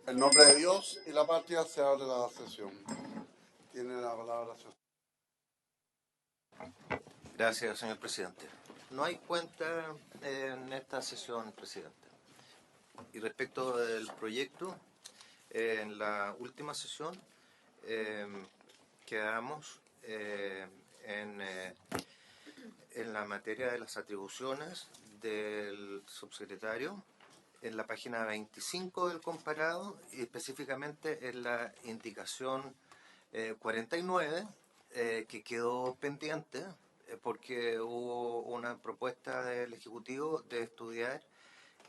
En nombre de Dios y la patria se abre la sesión. Tiene la palabra. Gracias, señor presidente. No hay cuenta en esta sesión, presidente. Y respecto del proyecto, en la última sesión quedamos en la materia de las atribuciones del subsecretario, en la página 25 del comparado, y específicamente en la indicación 49, que quedó pendiente porque hubo una propuesta del Ejecutivo de estudiar,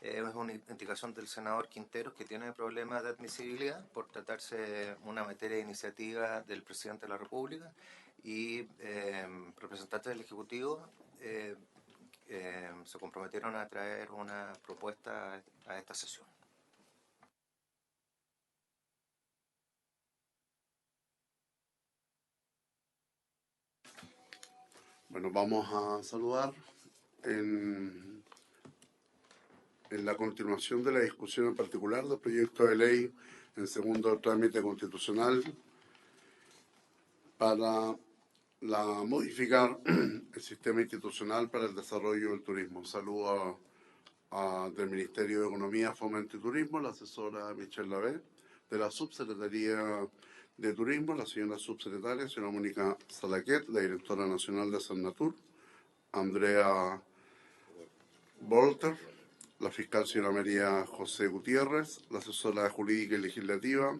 es una indicación del senador Quinteros, que tiene problemas de admisibilidad por tratarse de una materia de iniciativa del presidente de la República, y representantes del Ejecutivo se comprometieron a traer una propuesta a esta sesión. Bueno, vamos a saludar en la continuación de la discusión en particular del proyecto de ley en segundo trámite constitucional para modificar el sistema institucional para el desarrollo del turismo. Saludo del Ministerio de Economía, Fomento y Turismo, la asesora Michelle Lavé, de la Subsecretaría de Turismo, la señora subsecretaria, señora Mónica Salaquet, la directora nacional de Sannatur, Andrea Bolter, la fiscal señora María José Gutiérrez, la asesora jurídica y legislativa,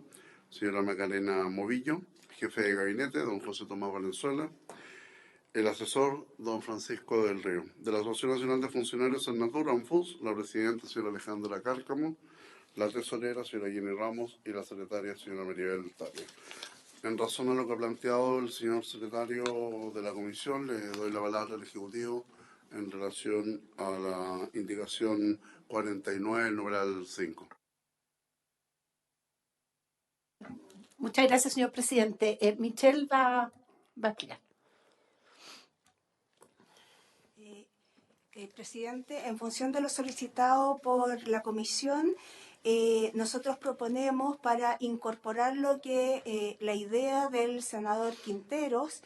señora Macarena Movillo, jefe de gabinete, don José Tomás Valenzuela, el asesor, don Francisco del Río. De la Asociación Nacional de Funcionarios Sannatur, ANFUS, la presidenta, señora Alejandra Cárcamo, la tesorera, señora Jenny Ramos, y la secretaria, señora Maribel Tapia. En razón a lo que ha planteado el señor secretario de la comisión, le doy la palabra al Ejecutivo en relación a la indicación 49, numeral 5. Muchas gracias, señor presidente. Michelle va a explicar. Presidente, en función de lo solicitado por la comisión, nosotros proponemos, para incorporar lo que la idea del senador Quinteros,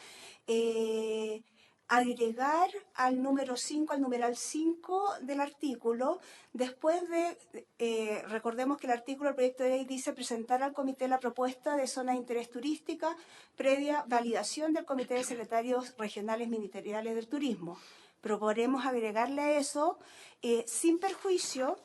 agregar al número 5, al numeral 5 del artículo, después de, recordemos que el artículo del proyecto de ley dice presentar al comité la propuesta de zona de interés turística previa validación del comité de secretarios regionales ministeriales del turismo. Proponemos agregarle a eso, sin perjuicio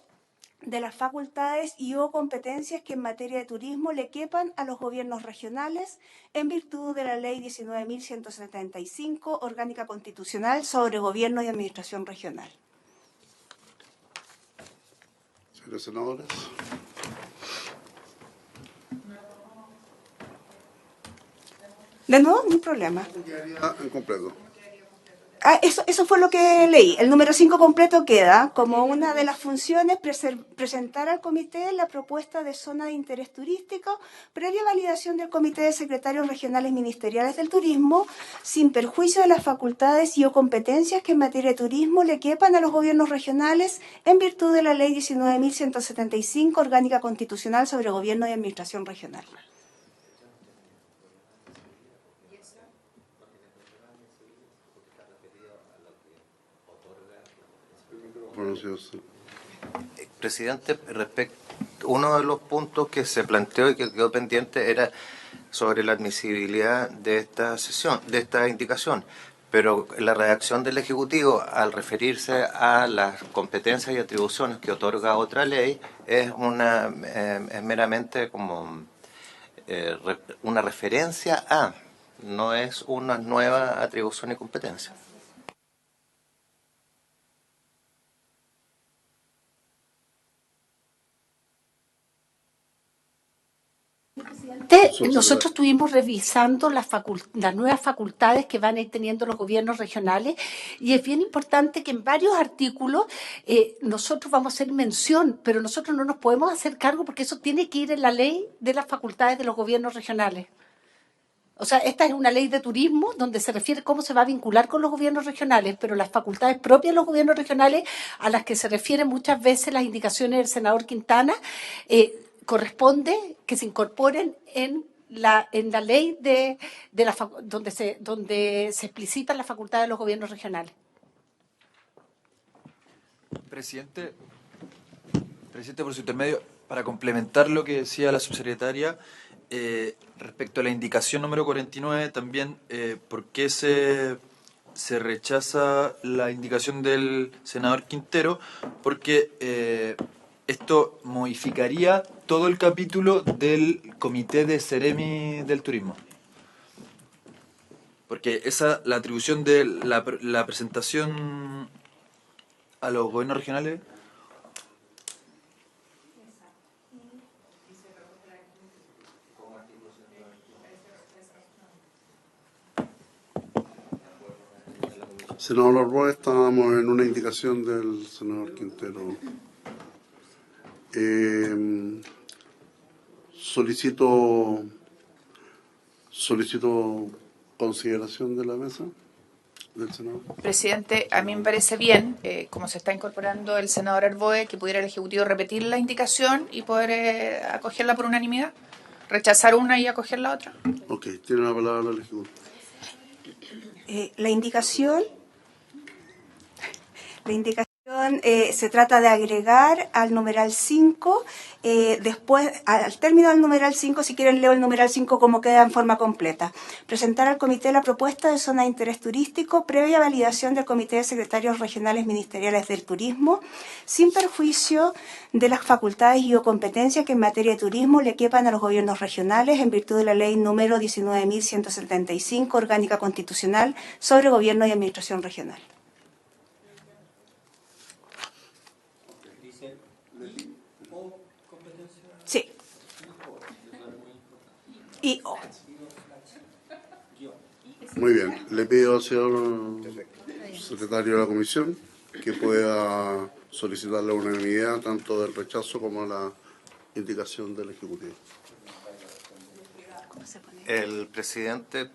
de las facultades y o competencias que en materia de turismo le quepan a los gobiernos regionales en virtud de la Ley 19.175, Orgánica Constitucional sobre Gobierno y Administración Regional. Señores senadores. De nuevo, no hay problema. Quedaría en completo. Eso fue lo que leí. El número 5 completo queda como una de las funciones presentar al comité la propuesta de zona de interés turístico previa validación del comité de secretarios regionales ministeriales del turismo, sin perjuicio de las facultades y o competencias que en materia de turismo le quepan a los gobiernos regionales en virtud de la Ley 19.175, Orgánica Constitucional sobre Gobierno y Administración Regional. Presidente, uno de los puntos que se planteó y que quedó pendiente era sobre la admisibilidad de esta sesión, de esta indicación, pero la redacción del Ejecutivo, al referirse a las competencias y atribuciones que otorga otra ley, es meramente como una referencia a, no es una nueva atribución y competencia. Nosotros estuvimos revisando las nuevas facultades que van a ir teniendo los gobiernos regionales, y es bien importante que en varios artículos nosotros vamos a hacer mención, pero nosotros no nos podemos hacer cargo porque eso tiene que ir en la ley de las facultades de los gobiernos regionales. O sea, esta es una ley de turismo donde se refiere cómo se va a vincular con los gobiernos regionales, pero las facultades propias de los gobiernos regionales, a las que se refieren muchas veces las indicaciones del senador Quintana, corresponde que se incorporen en la ley donde se explicitan las facultades de los gobiernos regionales. Presidente, por su intermedio, para complementar lo que decía la subsecretaria, respecto a la indicación número 49, también, ¿por qué se rechaza la indicación del senador Quintero? Porque esto modificaría todo el capítulo del Comité de Seremi del Turismo. Porque la atribución de la presentación a los gobiernos regionales... Senador Arboe, estábamos en una indicación del senador Quintero. Solicito consideración de la mesa del senador. Presidente, a mí me parece bien, como se está incorporando el senador Arboe, que pudiera el Ejecutivo repetir la indicación y poder acogerla por unanimidad, rechazar una y acoger la otra. Ok, tiene la palabra el Ejecutivo. La indicación se trata de agregar al numeral 5, después, al término del numeral 5, si quieren leo el numeral 5 como queda en forma completa. Presentar al comité la propuesta de zona de interés turístico previa validación del Comité de Secretarios Regionales Ministeriales del Turismo, sin perjuicio de las facultades y o competencias que en materia de turismo le quepan a los gobiernos regionales en virtud de la ley número 19.175, orgánica constitucional, sobre gobierno y administración regional. Sí. Y o. Muy bien. Le pido al señor secretario de la comisión que pueda solicitar la unanimidad tanto del rechazo como la indicación del Ejecutivo. El presidente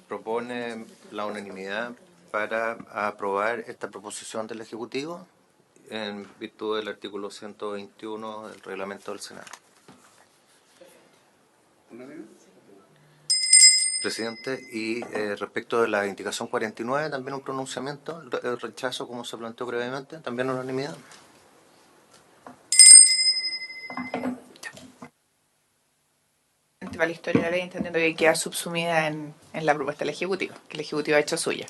propone la unanimidad para aprobar esta proposición del Ejecutivo en virtud del artículo 121 del reglamento del Senado. Presidente, y respecto de la indicación 49, también un pronunciamiento, el rechazo, como se planteó brevemente, también unanimidad. Para la historia de la ley, entendiendo que queda subsumida en la propuesta del Ejecutivo, que el Ejecutivo ha hecho suya.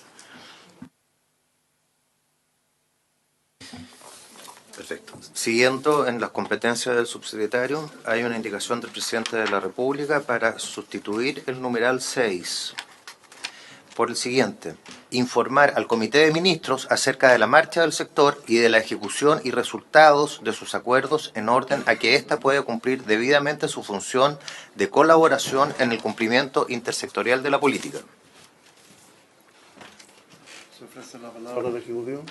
Perfecto. Siguiendo en las competencias del subsecretario, hay una indicación del presidente de la República para sustituir el numeral 6 por el siguiente: informar al Comité de Ministros acerca de la marcha del sector y de la ejecución y resultados de sus acuerdos en orden a que ésta pueda cumplir debidamente su función de colaboración en el cumplimiento intersectorial de la política. ¿Se ofrece la palabra al Ejecutivo?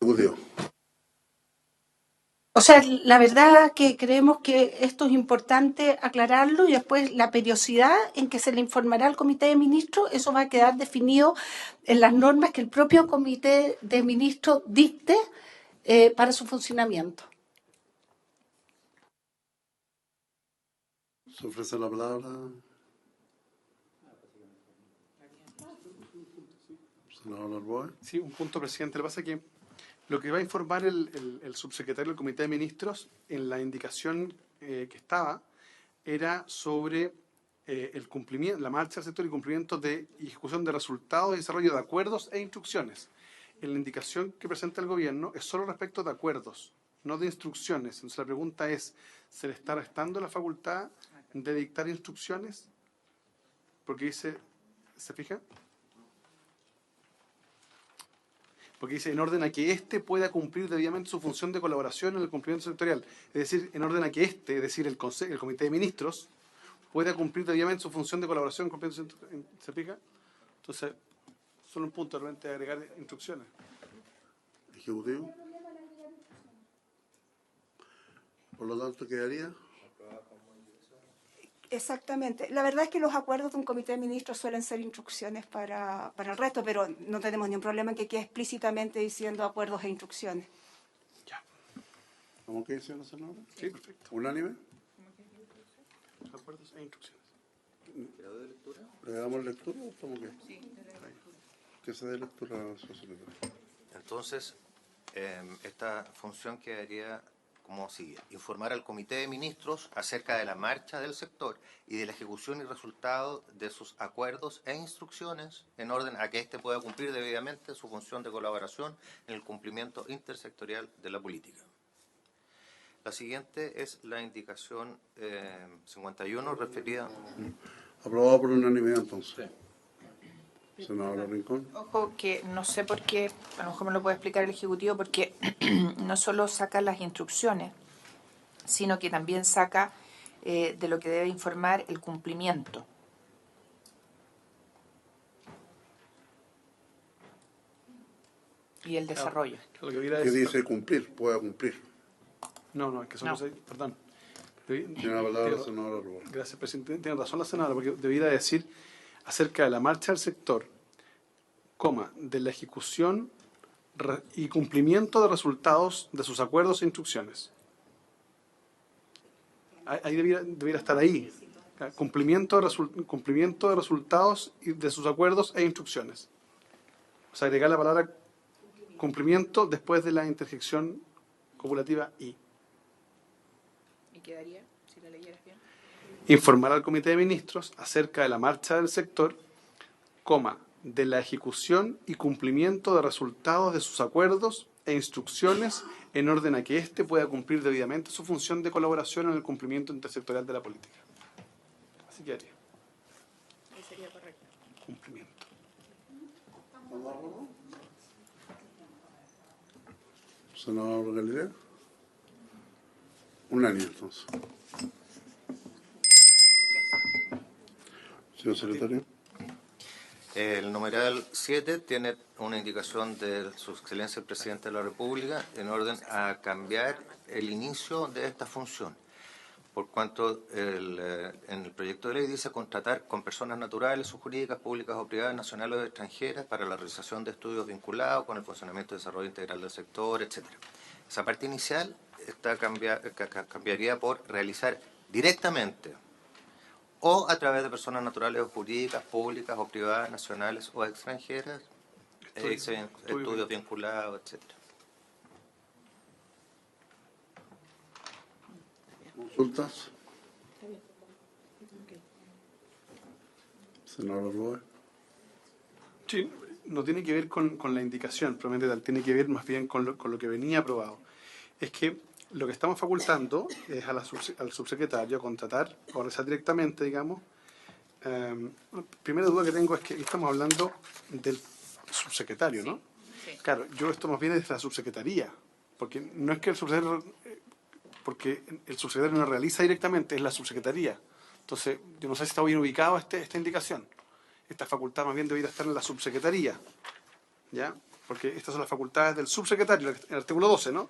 Ejecutivo. O sea, la verdad que creemos que esto es importante aclararlo y después la periodicidad en que se le informará al Comité de Ministros, eso va a quedar definido en las normas que el propio Comité de Ministros dicte para su funcionamiento. ¿Se ofrece la palabra? Senador Arboe. Sí, un punto, presidente. Lo que pasa es que lo que va a informar el subsecretario del Comité de Ministros en la indicación que estaba era sobre el cumplimiento, la marcha del sector y cumplimiento de y ejecución de resultados y desarrollo de acuerdos e instrucciones. En la indicación que presenta el gobierno es solo respecto de acuerdos, no de instrucciones. Entonces la pregunta es, ¿se le está restando la facultad de dictar instrucciones? Porque dice, ¿se fija? porque dice en orden a que éste pueda cumplir debidamente su función de colaboración en el cumplimiento sectorial. Es decir, en orden a que éste, es decir, el Comité de Ministros, pueda cumplir debidamente su función de colaboración en el cumplimiento sectorial. ¿Se explica? Entonces, solo un punto, realmente agregar instrucciones. Ejecutivo. Por lo tanto, quedaría. Exactamente. La verdad es que los acuerdos de un comité de ministros suelen ser instrucciones para el resto, pero no tenemos ningún problema en que quede explícitamente diciendo acuerdos e instrucciones. Ya. ¿Cómo que dice la senadora? Sí, perfecto. ¿Unánime? Acuerdos e instrucciones. ¿Le damos lectura o cómo que? Sí, que se dé lectura a su secretario. Entonces, esta función quedaría como sigue: informar al Comité de Ministros acerca de la marcha del sector y de la ejecución y resultado de sus acuerdos e instrucciones en orden a que éste pueda cumplir debidamente su función de colaboración en el cumplimiento intersectorial de la política. La siguiente es la indicación 51 referida. Aprobado por unanimidad, entonces. Senadora Rincón. Ojo que no sé por qué, a lo mejor me lo puede explicar el Ejecutivo, porque no solo saca las instrucciones, sino que también saca de lo que debe informar el cumplimiento. Y el desarrollo. Lo que hubiera ¿Qué es- dice cumplir? Pueda cumplir. No, es que son No. cosas... Perdón. Tiene la palabra la senadora Rubén. Gracias, presidente. Tiene razón la senadora, porque debiera decir acerca de la marcha del sector, de la ejecución y cumplimiento de resultados de sus acuerdos e instrucciones. Ahí debiera estar ahí. Cumplimiento de resultados y de sus acuerdos e instrucciones. O sea, agregar la palabra cumplimiento después de la interjección copulativa y. ¿Y quedaría, si la leyeras bien? Informar al Comité de Ministros acerca de la marcha del sector, de la ejecución y cumplimiento de resultados de sus acuerdos e instrucciones en orden a que éste pueda cumplir debidamente su función de colaboración en el cumplimiento intersectorial de la política. Así que haría. Ahí sería correcto. Cumplimiento. Senador Galilea. Unánime, entonces. Señor secretario. El numeral 7 tiene una indicación de su excelencia el presidente de la República en orden a cambiar el inicio de esta función, por cuanto en el proyecto de ley dice contratar con personas naturales o jurídicas, públicas o privadas, nacionales o extranjeras, para la realización de estudios vinculados con el funcionamiento y desarrollo integral del sector, etc. Esa parte inicial cambiaría por realizar directamente o a través de personas naturales o jurídicas, públicas o privadas, nacionales o extranjeras, estudios vinculados, etc. ¿Consultas? Senador Rubén. Sí, no tiene que ver con la indicación, probablemente tal, tiene que ver más bien con lo que venía aprobado. Es que lo que estamos facultando es al subsecretario a contratar o realizar directamente, digamos. Primera duda que tengo es que estamos hablando del subsecretario, ¿no? Sí. Claro, yo esto más bien es de la subsecretaría, porque no es que el subsecretario no realiza directamente, es la subsecretaría. Entonces, yo no sé si está bien ubicado esta indicación. Esta facultad más bien debería estar en la subsecretaría, ¿ya? Porque estas son las facultades del subsecretario, el artículo 12, ¿no?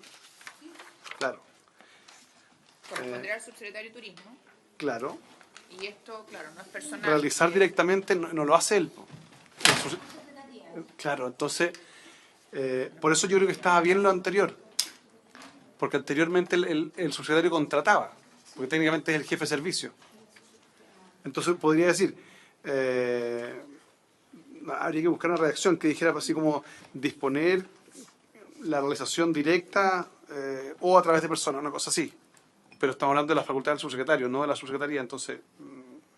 Claro. Corresponderá al subsecretario de Turismo. Claro. Y esto, claro, no es personal. Realizar directamente no lo hace él. Claro, entonces, por eso yo creo que estaba bien lo anterior. Porque anteriormente el subsecretario contrataba, porque técnicamente es el jefe de servicio. Entonces podría decir, habría que buscar una redacción que dijera así como disponer la realización directa o a través de personas, una cosa así. Pero estamos hablando de la facultad del subsecretario, no de la subsecretaría, entonces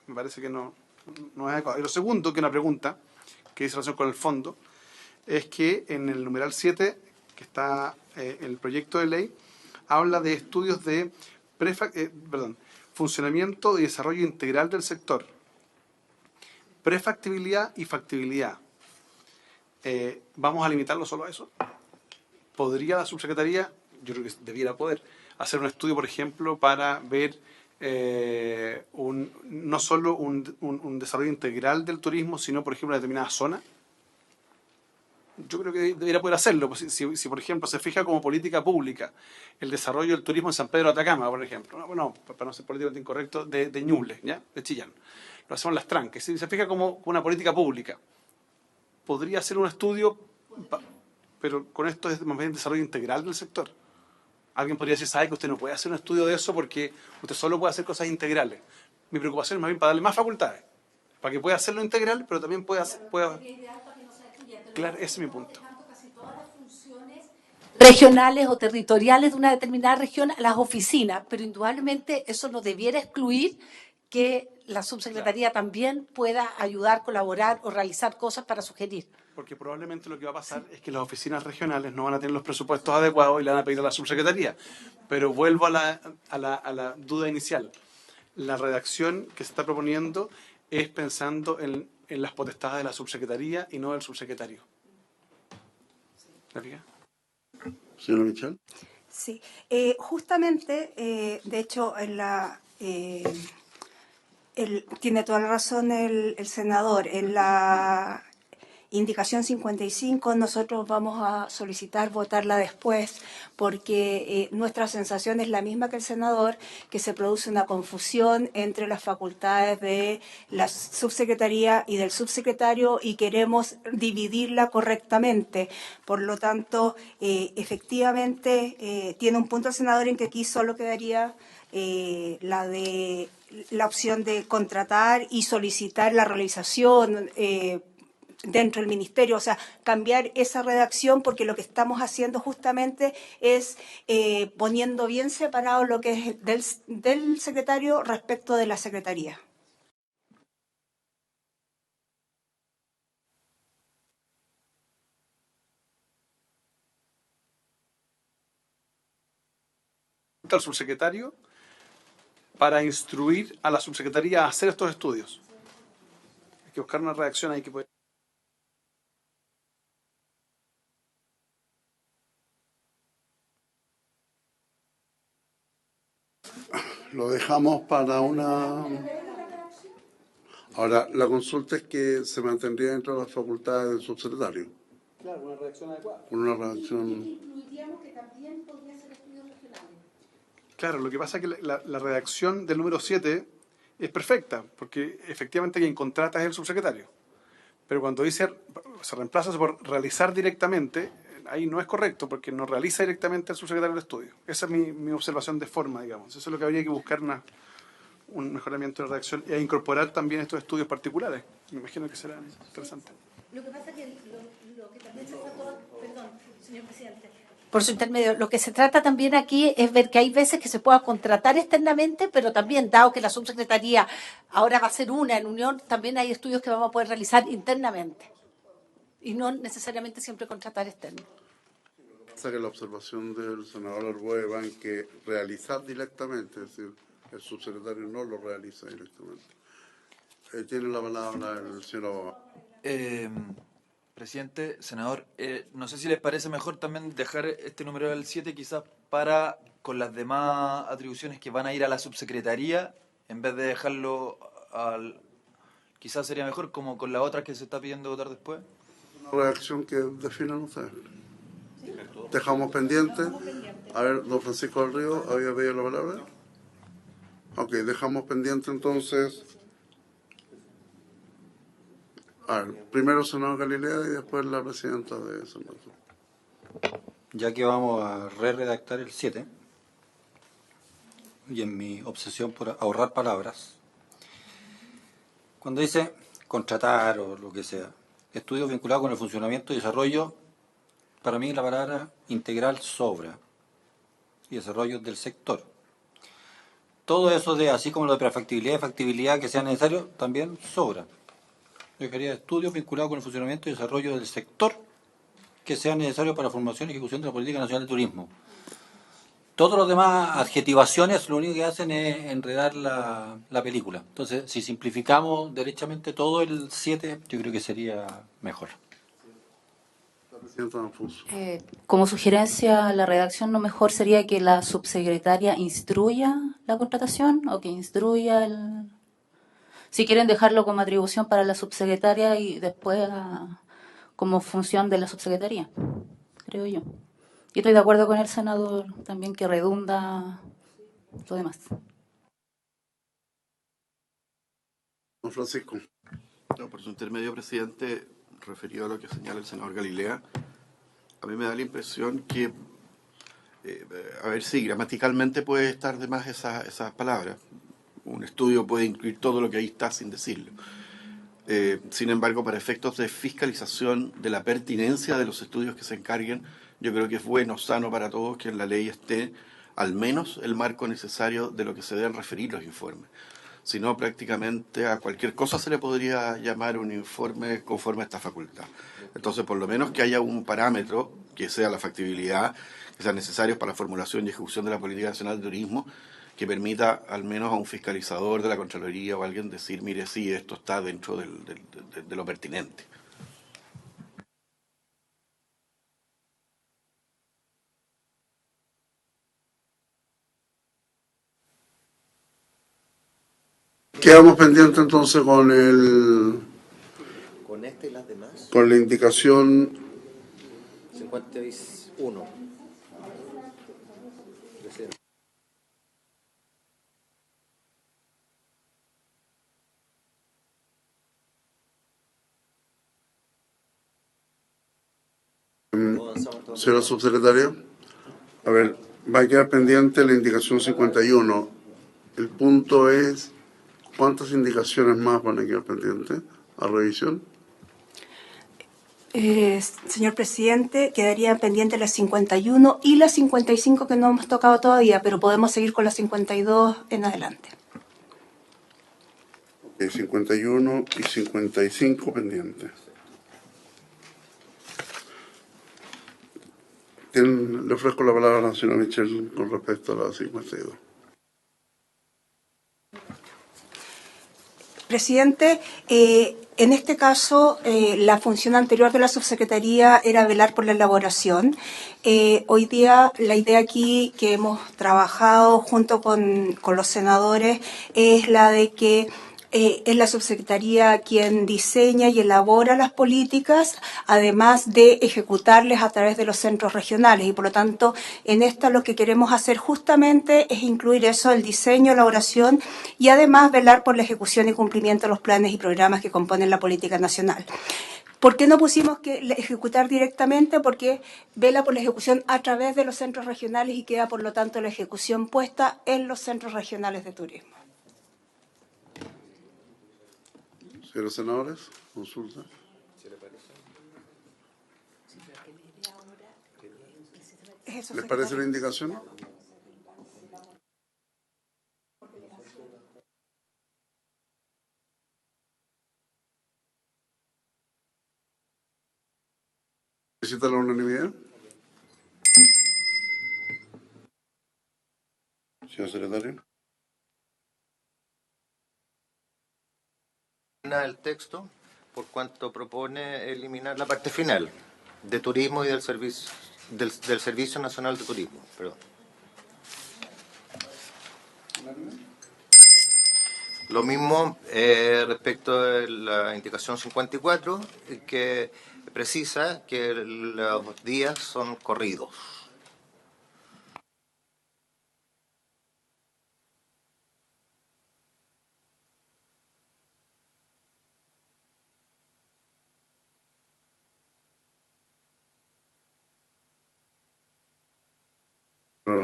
me parece que no es adecuado. Y lo segundo, que es una pregunta que dice relación con el fondo, es que en el numeral 7, que está en el proyecto de ley, habla de estudios de funcionamiento y desarrollo integral del sector, prefactibilidad y factibilidad. ¿vamos a limitarlo solo a eso? ¿Podría la subsecretaría, yo creo que debiera poder, hacer un estudio, por ejemplo, para ver no solo un desarrollo integral del turismo, sino, por ejemplo, una determinada zona? Yo creo que debería poder hacerlo. Pues, si, por ejemplo, se fija como política pública el desarrollo del turismo en San Pedro de Atacama, por ejemplo, no, bueno, para no ser políticamente incorrecto, de Ñuble, ¿ya? De Chillán. Lo hacemos en Las Tranques. Si se fija como una política pública, podría hacer un estudio, pero con esto es más bien desarrollo integral del sector. Alguien podría decir, sabe que usted no puede hacer un estudio de eso porque usted solo puede hacer cosas integrales. Mi preocupación es más bien para darle más facultades, para que pueda hacerlo integral, pero también pueda. Claro, ese es mi punto. Regionales o territoriales de una determinada región a las oficinas, pero indudablemente eso no debiera excluir que la subsecretaría también pueda ayudar, colaborar o realizar cosas para sugerir. Porque probablemente lo que va a pasar es que las oficinas regionales no van a tener los presupuestos adecuados y le van a pedir a la subsecretaría. Pero vuelvo a la duda inicial. La redacción que se está proponiendo es pensando en las potestades de la subsecretaría y no del subsecretario. ¿La fija? Señora Michel. Sí, justamente, de hecho, tiene toda la razón el senador. En la indicación 55 nosotros vamos a solicitar votarla después porque nuestra sensación es la misma que el senador, que se produce una confusión entre las facultades de la subsecretaría y del subsecretario y queremos dividirla correctamente. Por lo tanto, efectivamente, tiene un punto el senador en que aquí solo quedaría la opción de contratar y solicitar la realización dentro del ministerio, o sea, cambiar esa redacción porque lo que estamos haciendo justamente es poniendo bien separado lo que es del secretario respecto de la secretaría. Al subsecretario para instruir a la subsecretaría a hacer estos estudios. Hay que buscar una redacción ahí que puede. Lo dejamos para una... Ahora, la consulta es que se mantendría dentro de las facultades del subsecretario. Claro, una redacción adecuada. Con una redacción... Incluiríamos que también podría ser estudios regionales. Claro, lo que pasa es que la redacción del número 7 es perfecta, porque efectivamente quien contrata es el subsecretario. Pero cuando dice se reemplaza por realizar directamente, ahí no es correcto, porque no realiza directamente el subsecretario del estudio. Esa es mi observación de forma, digamos. Eso es lo que habría que buscar un mejoramiento de redacción e incorporar también estos estudios particulares. Me imagino que será interesante. Lo que pasa es que lo que también se trató, perdón, señor presidente, por su intermedio, lo que se trata también aquí es ver que hay veces que se pueda contratar externamente, pero también, dado que la subsecretaría ahora va a ser una en unión, también hay estudios que vamos a poder realizar internamente y no necesariamente siempre contratar externo. O sea que la observación del senador Arboe va en que realizar directamente, es decir, el subsecretario no lo realiza directamente. Tiene la palabra el señor abogado. Presidente, senador, no sé si les parece mejor también dejar este número del 7 quizás para con las demás atribuciones que van a ir a la subsecretaría, en vez de dejarlo al... Quizás sería mejor como con la otra que se está pidiendo votar después. Una redacción que definan ustedes. Dejamos pendiente. A ver, don Francisco del Río, ¿había pedido la palabra? Ok, dejamos pendiente entonces. A ver, primero el senador Galilea y después la presidenta de San Martín. Ya que vamos a redactar el 7, y en mi obsesión por ahorrar palabras, cuando dice contratar o lo que sea, estudios vinculados con el funcionamiento y desarrollo, para mí la palabra integral sobra, y desarrollo del sector. Todo eso de, así como lo de prefactibilidad y factibilidad que sea necesario, también sobra. Yo quería estudios vinculados con el funcionamiento y desarrollo del sector que sea necesario para la formación y ejecución de la Política Nacional de Turismo. Todos los demás adjetivaciones lo único que hacen es enredar la película. Entonces, si simplificamos derechamente todo el 7, yo creo que sería mejor. Presidenta Danfus. Como sugerencia, la redacción lo mejor sería que la subsecretaria instruya la contratación o que instruya el... Si quieren dejarlo como atribución para la subsecretaria y después como función de la subsecretaría, creo yo. Y estoy de acuerdo con el senador también que redunda lo demás. Don Francisco. No, por su intermedio, presidente, referido a lo que señala el senador Galilea, a mí me da la impresión que, a ver si gramaticalmente puede estar de más esas palabras. Un estudio puede incluir todo lo que ahí está sin decirlo. Sin embargo, para efectos de fiscalización de la pertinencia de los estudios que se encarguen, yo creo que es bueno, sano para todos que en la ley esté al menos el marco necesario de lo que se deben referir los informes. Si no, prácticamente a cualquier cosa se le podría llamar un informe conforme a esta facultad. Entonces, por lo menos que haya un parámetro, que sea la factibilidad, que sean necesarios para la formulación y ejecución de la Política Nacional de Turismo, que permita al menos a un fiscalizador de la Contraloría o a alguien decir, mire, sí, esto está dentro de lo pertinente. Quedamos pendientes entonces con Con esta y las demás, con la indicación 51. Presidente. señora subsecretaria. A ver, va a quedar pendiente la indicación 51. El punto es, ¿cuántas indicaciones más van a quedar pendientes a revisión? Señor presidente, quedarían pendientes las 51 y las 55 que no hemos tocado todavía, pero podemos seguir con las 52 en adelante. 51 y 55 pendientes. Le ofrezco la palabra a la señora Michelle con respecto a la 52. Presidente, en este caso, la función anterior de la subsecretaría era velar por la elaboración. Hoy día, la idea aquí que hemos trabajado junto con los senadores es la de que es la subsecretaría quien diseña y elabora las políticas, además de ejecutarles a través de los centros regionales. Y por lo tanto, en esta lo que queremos hacer justamente es incluir eso, el diseño, elaboración y además velar por la ejecución y cumplimiento de los planes y programas que componen la política nacional. ¿Por qué no pusimos que ejecutar directamente? Porque vela por la ejecución a través de los centros regionales y queda, por lo tanto, la ejecución puesta en los centros regionales de turismo. Señores senadores, consulta. ¿Les parece la indicación? ¿Necesita la unanimidad? Señor secretario. El texto, por cuanto propone eliminar la parte final de turismo y del Servicio Nacional de Turismo. Perdón. Lo mismo respecto de la indicación 54, que precisa que los días son corridos.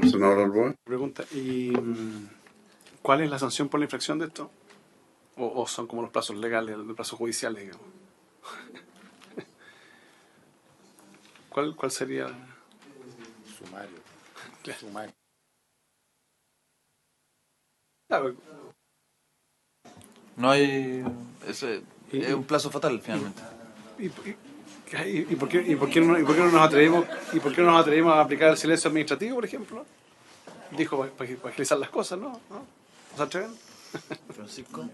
Senador Alboa. Pregunta, ¿y cuál es la sanción por la infracción de esto? ¿O son como los plazos legales, los plazos judiciales, digamos? ¿Cuál sería? Sumario. Claro. Sumario. Claro. No hay... es un plazo fatal, finalmente. ¿Y por qué no nos atrevemos a aplicar el silencio administrativo, por ejemplo? Dijo, para agilizar las cosas, ¿no? ¿No se atreven? Francisco.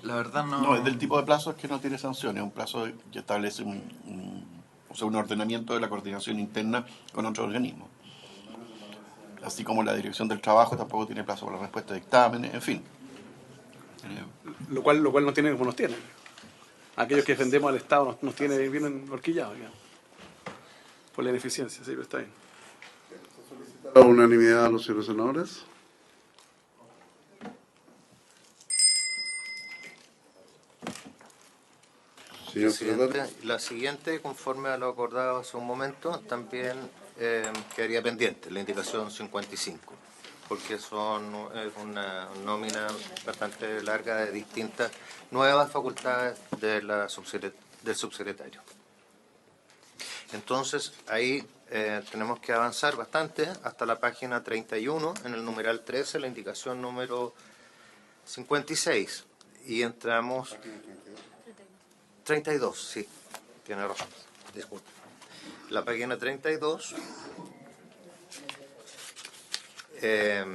La verdad no... No, es del tipo de plazos que no tiene sanciones, un plazo que establece un ordenamiento de la coordinación interna con otro organismo. Así como la Dirección del Trabajo tampoco tiene plazo para la respuesta de dictámenes, en fin. Lo cual no tiene como nos tiene. Aquellos que defendemos al Estado nos tiene bien horquillados, digamos, por la ineficiencia, sí, pero está bien. La unanimidad de los señores senadores. Señor secretario. Presidente, la siguiente, conforme a lo acordado hace un momento, también quedaría pendiente, la indicación 55, porque es una nómina bastante larga de distintas nuevas facultades de del subsecretario. Entonces, ahí tenemos que avanzar bastante hasta la página 31, en el numeral 13, la indicación número 56, y entramos... 32, sí, tiene razón, disculpe. La página 32, de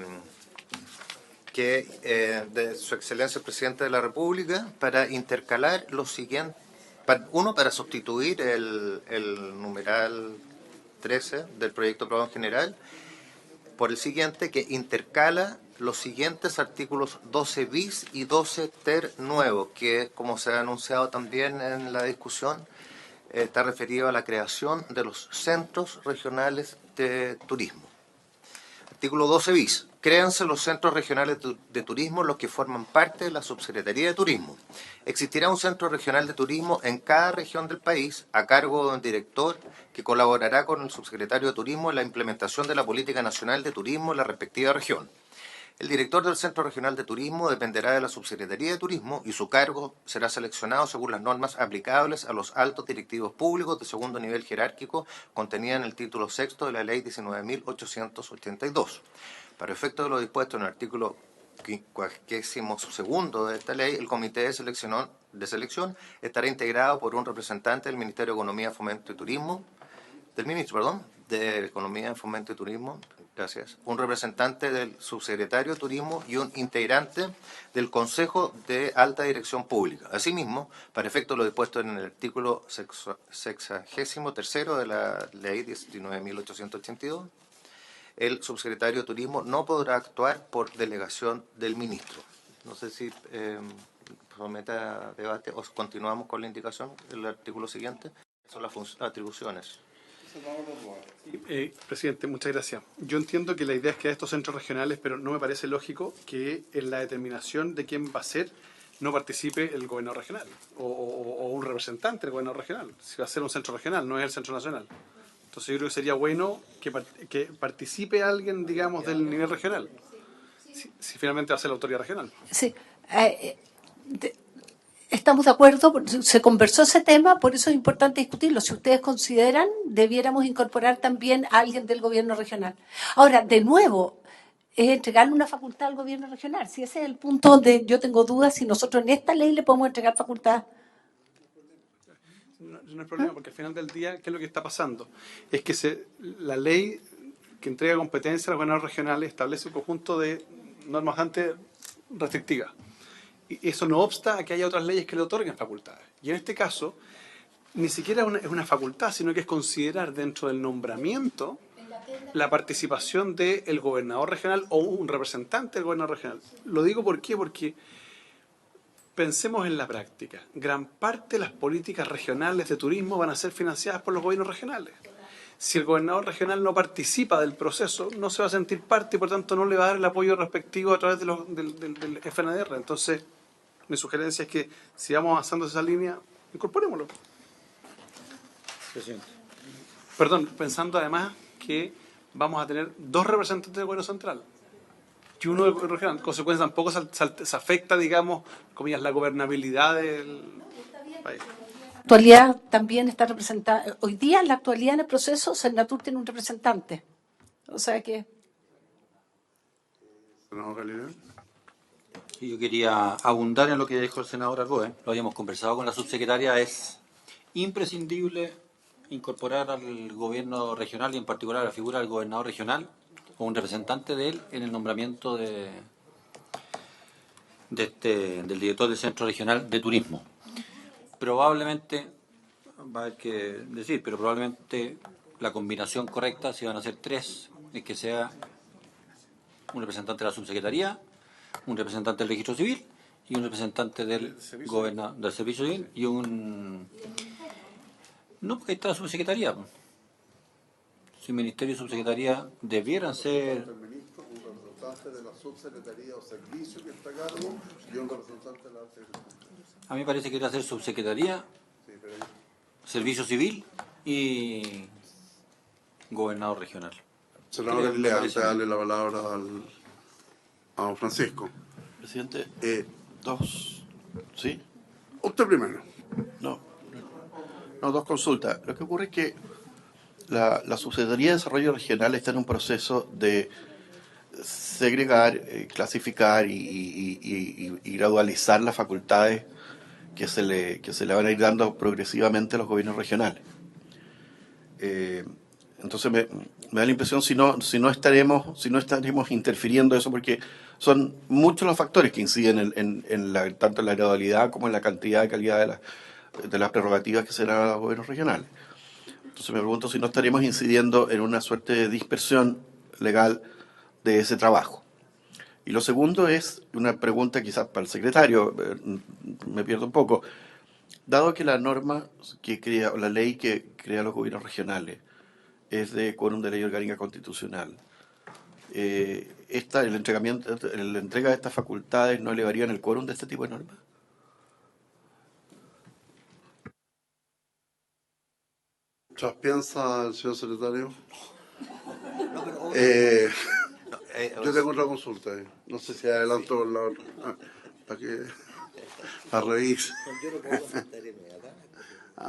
Su Excelencia el Presidente de la República, para intercalar lo siguiente, para sustituir el numeral 13 del proyecto aprobado en general, por el siguiente, que intercala los siguientes artículos 12 bis y 12 ter nuevo, que, como se ha anunciado también en la discusión, está referido a la creación de los centros regionales de turismo. Artículo 12 bis. Créanse los centros regionales de turismo, los que forman parte de la Subsecretaría de Turismo. Existirá un centro regional de turismo en cada región del país, a cargo de un director que colaborará con el subsecretario de Turismo en la implementación de la Política Nacional de Turismo en la respectiva región. El director del Centro Regional de Turismo dependerá de la Subsecretaría de Turismo y su cargo será seleccionado según las normas aplicables a los altos directivos públicos de segundo nivel jerárquico contenidas en el título sexto de la Ley 19.882. Para efecto de lo dispuesto en el artículo 52º de esta ley, el comité de selección estará integrado por un representante del Ministerio de Economía, Fomento y Turismo, de Economía, Fomento y Turismo, gracias, un representante del subsecretario de Turismo y un integrante del Consejo de Alta Dirección Pública. Asimismo, para efecto de lo dispuesto en el artículo 63º de la Ley 19.882, el subsecretario de Turismo no podrá actuar por delegación del ministro. No sé si someta a debate o continuamos con la indicación del artículo siguiente. Son las atribuciones. Presidente, muchas gracias. Yo entiendo que la idea es que hay estos centros regionales, pero no me parece lógico que en la determinación de quién va a ser no participe el gobernador regional o un representante del gobernador regional. Si va a ser un centro regional, no es el centro nacional. Entonces yo creo que sería bueno que participe alguien, digamos, del nivel regional, si finalmente va a ser la autoridad regional. Sí. Estamos de acuerdo, se conversó ese tema, por eso es importante discutirlo. Si ustedes consideran, debiéramos incorporar también a alguien del gobierno regional. Ahora, de nuevo, es entregarle una facultad al gobierno regional. Si ese es el punto donde yo tengo dudas, si nosotros en esta ley le podemos entregar facultad. No hay problema, porque al final del día, ¿qué es lo que está pasando? Es que la ley que entrega competencia a los gobernadores regionales establece un conjunto de normas bastante restrictivas. Y eso no obsta a que haya otras leyes que le otorguen facultades. Y en este caso, ni siquiera es una facultad, sino que es considerar dentro del nombramiento la participación del gobernador regional o un representante del gobernador regional. Lo digo ¿por qué? Porque pensemos en la práctica. Gran parte de las políticas regionales de turismo van a ser financiadas por los gobiernos regionales. Si el gobernador regional no participa del proceso, no se va a sentir parte y por tanto no le va a dar el apoyo respectivo a través del FNDR. Entonces, mi sugerencia es que si vamos avanzando esa línea, incorporémoslo. Presidente. Perdón, pensando además que vamos a tener 2 representantes del gobierno central y uno del gobierno regional. En consecuencia, tampoco se afecta, digamos, comillas, la gobernabilidad del país. La actualidad también está representada. Hoy día, en la actualidad, en el proceso, Senatur tiene un representante. O sea que... Senador Galileo. Y yo quería abundar en lo que dijo el senador Arboe. Lo habíamos conversado con la subsecretaria. Es imprescindible incorporar al gobierno regional y en particular a la figura del gobernador regional o un representante de él en el nombramiento de del director del Centro Regional de Turismo. Probablemente, va a haber que decir, pero probablemente la combinación correcta, si van a ser tres, es que sea un representante de la subsecretaría, un representante del registro civil y un representante del del servicio civil y un... No, porque ahí está la subsecretaría. Pues. Si ministerio y subsecretaría debieran ser... Un representante de la subsecretaría o servicio que está a cargo y un representante de la alta dirección. A mí me parece que debería ser subsecretaría, servicio civil y gobernador regional. Senador Galilea, antes de darle la palabra a don Francisco. Presidente, ¿sí? Usted primero. No, dos consultas. Lo que ocurre es que la Subsecretaría de Desarrollo Regional está en un proceso de segregar, clasificar y gradualizar las facultades que se le van a ir dando progresivamente a los gobiernos regionales. Entonces me da la impresión si no estaremos interfiriendo eso, porque son muchos los factores que inciden tanto en la gradualidad como en la cantidad y calidad de las prerrogativas que se dan a los gobiernos regionales. Entonces me pregunto si no estaremos incidiendo en una suerte de dispersión legal de ese trabajo. Y lo segundo es una pregunta quizás para el secretario, me pierdo un poco. Dado que la norma que crea, o la ley que crea los gobiernos regionales es de quórum de ley orgánica constitucional, la entrega de estas facultades no elevarían el quórum de este tipo de normas. ¿Qué piensa el señor secretario? Yo tengo otra consulta. No sé si adelanto con la otra. Para reírse.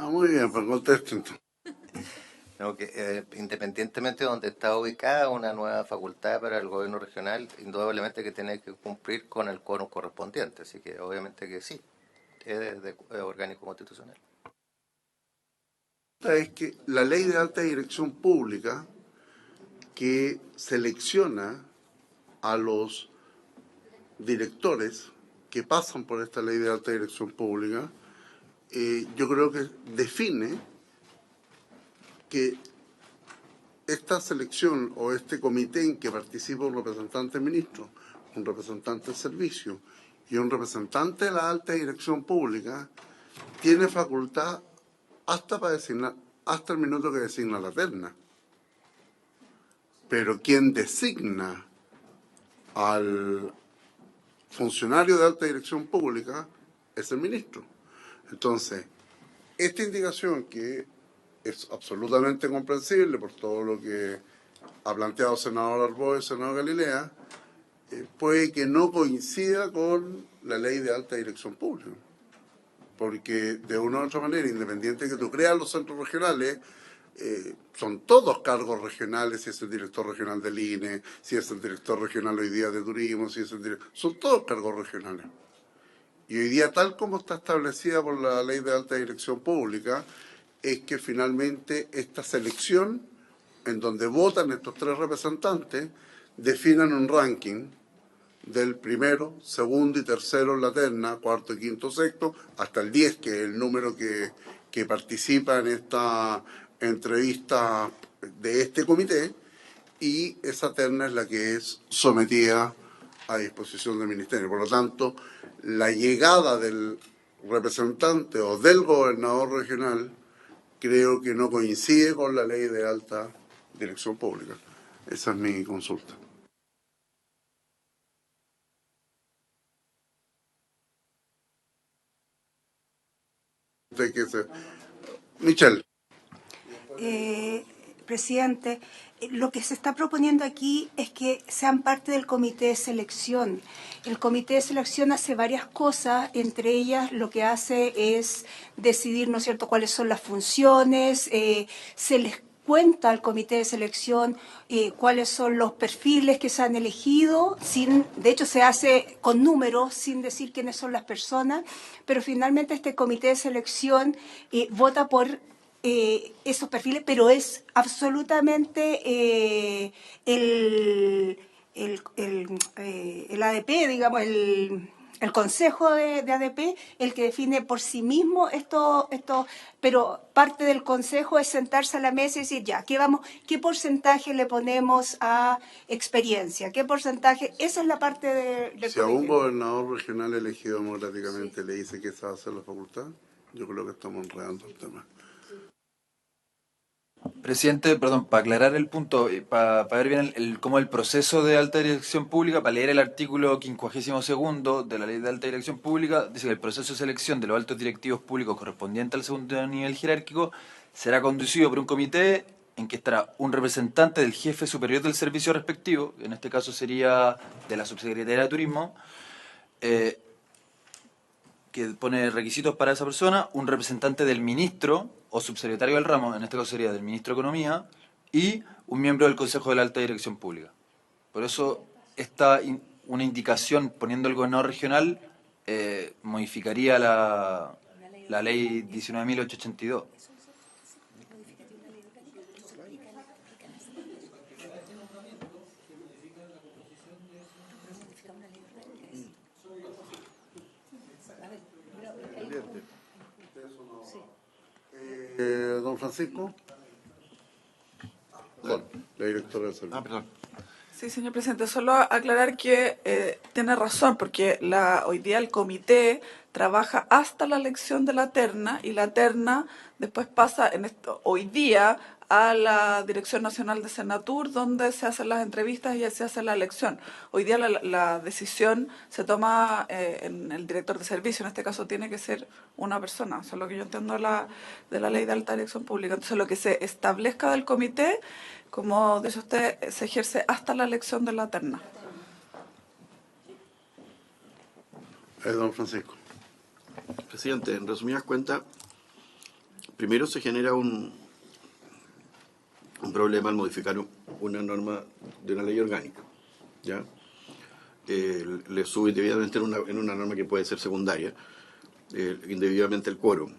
Muy bien, pues conteste entonces. No, independientemente de donde está ubicada una nueva facultad para el gobierno regional, indudablemente que tiene que cumplir con el quórum correspondiente, así que obviamente que sí, es de orgánico constitucional. Es que la ley de alta dirección pública que selecciona a los directores que pasan por esta ley de alta dirección pública, yo creo que define que esta selección o este comité en que participa un representante ministro, un representante del servicio y un representante de la alta dirección pública tiene facultad hasta para designar, hasta el minuto que designa la terna. Pero quien designa al funcionario de alta dirección pública es el ministro. Entonces, esta indicación que es absolutamente comprensible por todo lo que ha planteado el senador Arbó y el senador Galilea, puede que no coincida con la ley de alta dirección pública. Porque de una u otra manera, independiente de que tú creas los centros regionales, son todos cargos regionales, si es el director regional del INE, si es el director regional hoy día de turismo, son todos cargos regionales. Y hoy día, tal como está establecida por la ley de alta dirección pública, es que finalmente esta selección, en donde votan estos tres representantes, definan un ranking del primero, segundo y tercero en la terna, cuarto y quinto, sexto, hasta el 10, que es el número que participa en esta entrevista de este comité, y esa terna es la que es sometida a disposición del ministerio. Por lo tanto, la llegada del representante o del gobernador regional creo que no coincide con la ley de alta dirección pública. Esa es mi consulta. Michelle. Presidente, lo que se está proponiendo aquí es que sean parte del comité de selección. El comité de selección hace varias cosas, entre ellas lo que hace es decidir, ¿no es cierto?, cuáles son las funciones, se les cuenta al comité de selección cuáles son los perfiles que se han elegido, de hecho se hace con números, sin decir quiénes son las personas, pero finalmente este comité de selección vota por esos perfiles, pero es absolutamente el ADP, digamos, el Consejo de ADP el que define por sí mismo esto, pero parte del Consejo es sentarse a la mesa y decir, ya, ¿qué porcentaje le ponemos a experiencia? ¿Qué porcentaje? Esa es la parte del Si a un comité. gobernador regional elegido democráticamente le dice que esa va a ser la facultad, yo creo que estamos enredando el tema. Presidente, perdón, para aclarar el punto, para ver bien cómo el proceso de alta dirección pública, para leer el artículo 52 de la Ley de Alta Dirección Pública, dice que el proceso de selección de los altos directivos públicos correspondiente al segundo nivel jerárquico será conducido por un comité en que estará un representante del jefe superior del servicio respectivo, en este caso sería de la Subsecretaría de Turismo, que pone requisitos para esa persona, un representante del ministro o subsecretario del ramo, en este caso sería del ministro de Economía, y un miembro del Consejo de la Alta Dirección Pública. Por eso una indicación poniendo el gobernador regional modificaría la ley 19.882. Don Francisco. La directora del servicio. Perdón. Sí, señor presidente, solo aclarar que tiene razón, porque hoy día el comité trabaja hasta la elección de la terna y la terna después pasa hoy día a la Dirección Nacional de Senatur, donde se hacen las entrevistas y se hace la elección. Hoy día la decisión se toma en el director de servicio, en este caso tiene que ser una persona, eso es lo que yo entiendo de la Ley de Alta Dirección Pública. Entonces lo que se establezca del comité, como dice usted, se ejerce hasta la elección de la terna. Don Francisco. Presidente, en resumidas cuentas, primero se genera un problema al modificar una norma de una ley orgánica, ¿ya? Le sube indebidamente en una norma que puede ser secundaria, indebidamente el quórum.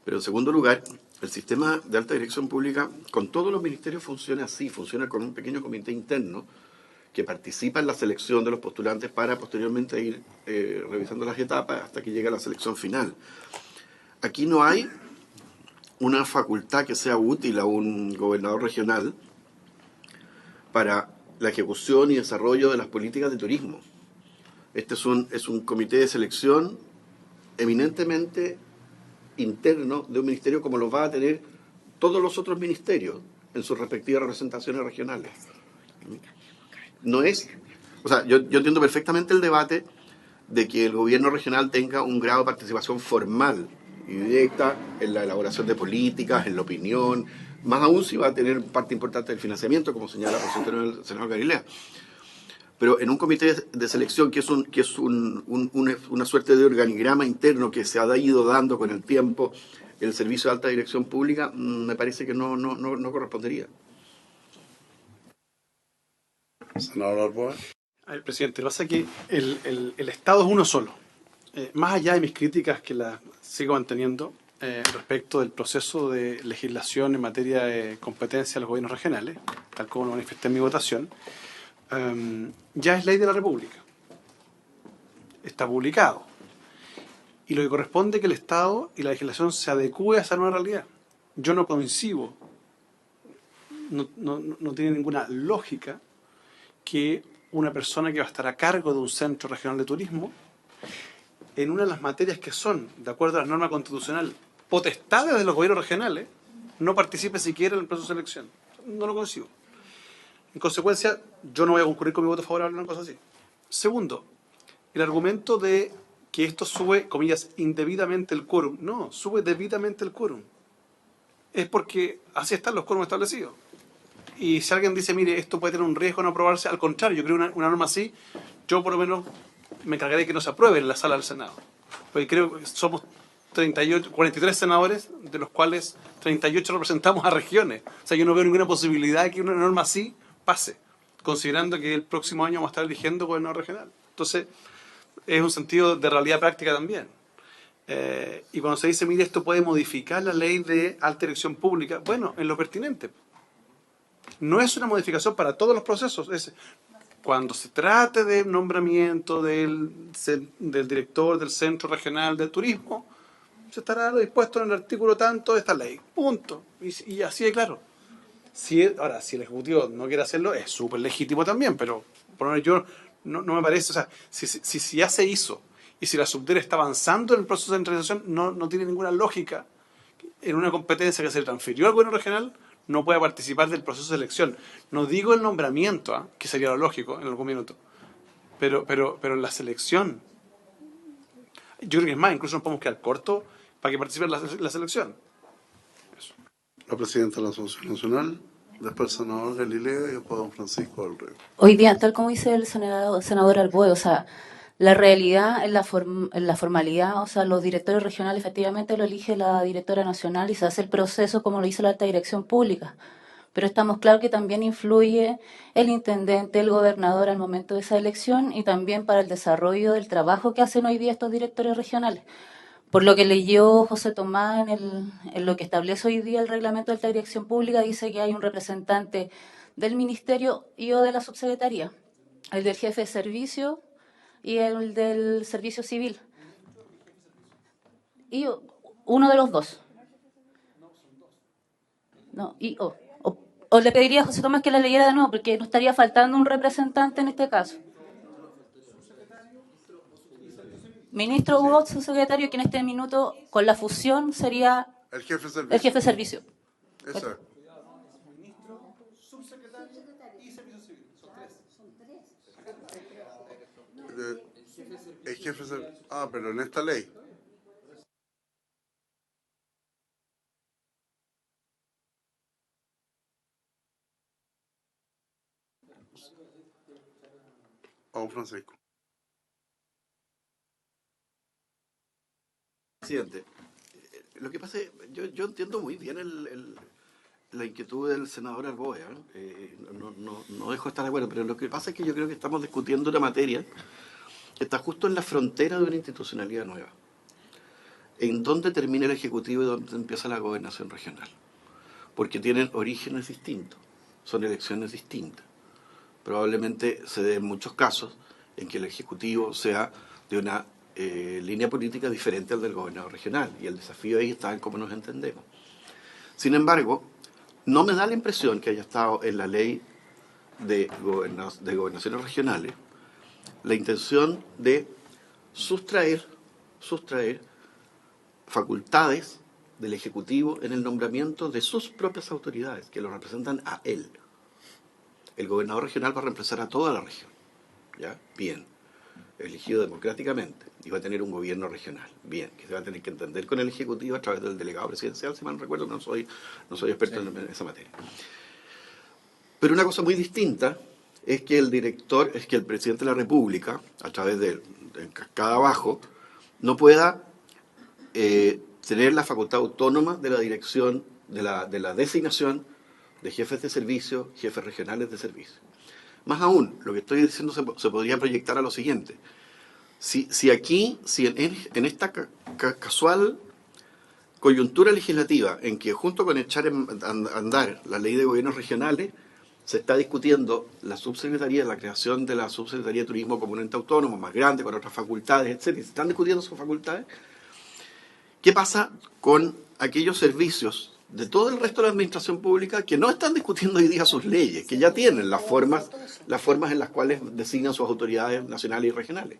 Pero en segundo lugar, el sistema de alta dirección pública, con todos los ministerios funciona así, funciona con un pequeño comité interno que participa en la selección de los postulantes para posteriormente ir revisando las etapas hasta que llega la selección final. Aquí no hay una facultad que sea útil a un gobernador regional para la ejecución y desarrollo de las políticas de turismo. Este es un comité de selección eminentemente interno de un ministerio como lo va a tener todos los otros ministerios en sus respectivas representaciones regionales. No es, o sea, yo entiendo perfectamente el debate de que el gobierno regional tenga un grado de participación formal y directa en la elaboración de políticas, en la opinión, más aún si va a tener parte importante del financiamiento, como señala el presidente del senador Galilea. Pero en un comité de selección que es una suerte de organigrama interno que se ha ido dando con el tiempo el servicio de alta dirección pública, me parece que no correspondería. Senador Arboe. Presidente, lo que pasa es que el Estado es uno solo. Más allá de mis críticas que las sigo manteniendo respecto del proceso de legislación en materia de competencia de los gobiernos regionales, tal como lo manifesté en mi votación, ya es ley de la República. Está publicado. Y lo que corresponde es que el Estado y la legislación se adecúe a esa nueva realidad. Yo no coincido, no tiene ninguna lógica que una persona que va a estar a cargo de un centro regional de turismo, en una de las materias que son, de acuerdo a la norma constitucional, potestades de los gobiernos regionales, no participe siquiera en el proceso de selección. No lo consigo. En consecuencia, yo no voy a concurrir con mi voto favorable a una cosa así. Segundo, el argumento de que esto sube, comillas, indebidamente el quórum. No, sube debidamente el quórum. Es porque así están los quórums establecidos. Y si alguien dice, mire, esto puede tener un riesgo de no aprobarse, al contrario, yo creo una norma así, yo por lo menos me encargaré de que no se apruebe en la sala del Senado. Porque creo que somos 43 senadores, de los cuales 38 representamos a regiones. O sea, yo no veo ninguna posibilidad de que una norma así pase, considerando que el próximo año vamos a estar eligiendo gobernador regional. Entonces, es un sentido de realidad práctica también. Y cuando se dice, mire, esto puede modificar la ley de alta dirección pública, bueno, en lo pertinente. No es una modificación para todos los procesos, cuando se trate de nombramiento del director del Centro Regional de Turismo, se estará dispuesto en el artículo tanto de esta ley. Punto. Y así de claro. Ahora, si el Ejecutivo no quiere hacerlo, es súper legítimo también, pero por lo menos yo no me parece, o sea, si ya se hizo y si la subdere está avanzando en el proceso de centralización, no tiene ninguna lógica en una competencia que se le transfirió al gobierno regional no pueda participar del proceso de elección. No digo el nombramiento, que sería lo lógico en algún minuto, pero en la selección, yo creo que es más, incluso nos podemos quedar cortos para que participe en la selección. Eso. La presidenta de la Asociación Nacional, después el senador Galilea y después don Francisco del Río. Hoy día, tal como dice el senador Arboe, o sea, la realidad en la formalidad, o sea, los directores regionales efectivamente lo elige la directora nacional y se hace el proceso como lo hizo la alta dirección pública. Pero estamos claros que también influye el intendente, el gobernador al momento de esa elección y también para el desarrollo del trabajo que hacen hoy día estos directores regionales. Por lo que leyó José Tomás en lo que establece hoy día el reglamento de alta dirección pública, dice que hay un representante del ministerio y o de la subsecretaría, el del jefe de servicio y el del servicio civil. Y uno de los dos. No, o le pediría a José Tomás que la leyera de nuevo, porque no estaría faltando un representante en este caso. Ministro u subsecretario, que en este minuto, con la fusión, sería el jefe de servicio. El jefe de servicio. Exacto. Ministro, subsecretario y servicio civil. Son tres. El jefe de servicio. Ah, pero en esta ley. Don Francisco. Presidente, lo que pasa es, yo entiendo muy bien la inquietud del senador Arboe, no dejo de estar de acuerdo, pero lo que pasa es que yo creo que estamos discutiendo una materia que está justo en la frontera de una institucionalidad nueva, en dónde termina el Ejecutivo y dónde empieza la gobernación regional, porque tienen orígenes distintos, son elecciones distintas. Probablemente se dé en muchos casos en que el Ejecutivo sea de una línea política diferente al del gobernador regional, y el desafío ahí está en cómo nos entendemos. Sin embargo, no me da la impresión que haya estado en la ley de gobernaciones regionales la intención de sustraer facultades del Ejecutivo en el nombramiento de sus propias autoridades, que lo representan a él. El gobernador regional va a reemplazar a toda la región, ¿ya? Bien, elegido democráticamente, y va a tener un gobierno regional, bien, que se va a tener que entender con el Ejecutivo a través del delegado presidencial, si mal no recuerdo, no soy experto en esa materia. Pero una cosa muy distinta es que el presidente de la República, a través de cascada abajo, no pueda tener la facultad autónoma de la dirección, de la designación de jefes de servicio, jefes regionales de servicio. Más aún, lo que estoy diciendo se podría proyectar a lo siguiente. Si en esta casual coyuntura legislativa en que junto con echar a andar la ley de gobiernos regionales, se está discutiendo la creación de la subsecretaría de turismo como un ente autónomo más grande, con otras facultades, etc. Se están discutiendo sus facultades. ¿Qué pasa con aquellos servicios de todo el resto de la administración pública que no están discutiendo hoy día sus leyes, que ya tienen las formas en las cuales designan sus autoridades nacionales y regionales,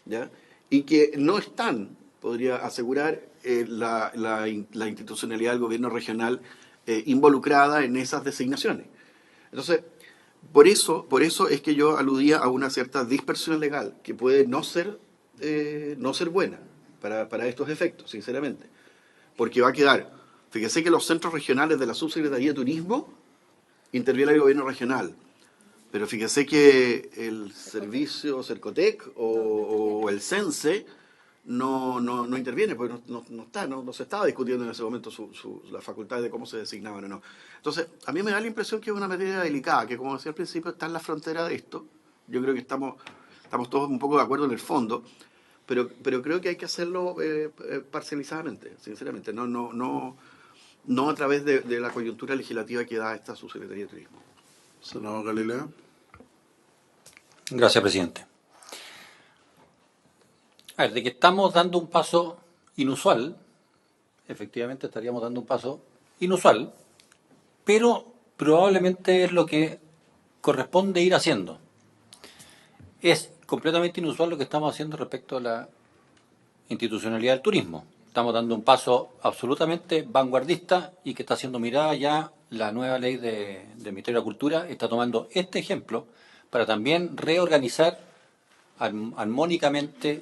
¿ya? Y que no están, podría asegurar, la institucionalidad del gobierno regional involucrada en esas designaciones? Entonces, por eso es que yo aludía a una cierta dispersión legal que puede no ser buena para estos efectos, sinceramente, porque va a quedar. Fíjese que los centros regionales de la Subsecretaría de Turismo interviene el gobierno regional, pero fíjese que el servicio Cercotec o el CENSE no interviene, porque no se estaba discutiendo en ese momento la facultad de cómo se designaban o no. Entonces, a mí me da la impresión que es una materia delicada, que como decía al principio, está en la frontera de esto. Yo creo que estamos todos un poco de acuerdo en el fondo, pero creo que hay que hacerlo parcializadamente, sinceramente, no a través de la coyuntura legislativa que da esta Subsecretaría de Turismo. Senador Galilea. Gracias, presidente. A ver, de que estamos dando un paso inusual, efectivamente estaríamos dando un paso inusual, pero probablemente es lo que corresponde ir haciendo. Es completamente inusual lo que estamos haciendo respecto a la institucionalidad del turismo. Estamos dando un paso absolutamente vanguardista y que está siendo mirada ya la nueva ley del Ministerio de la Cultura, está tomando este ejemplo para también reorganizar armónicamente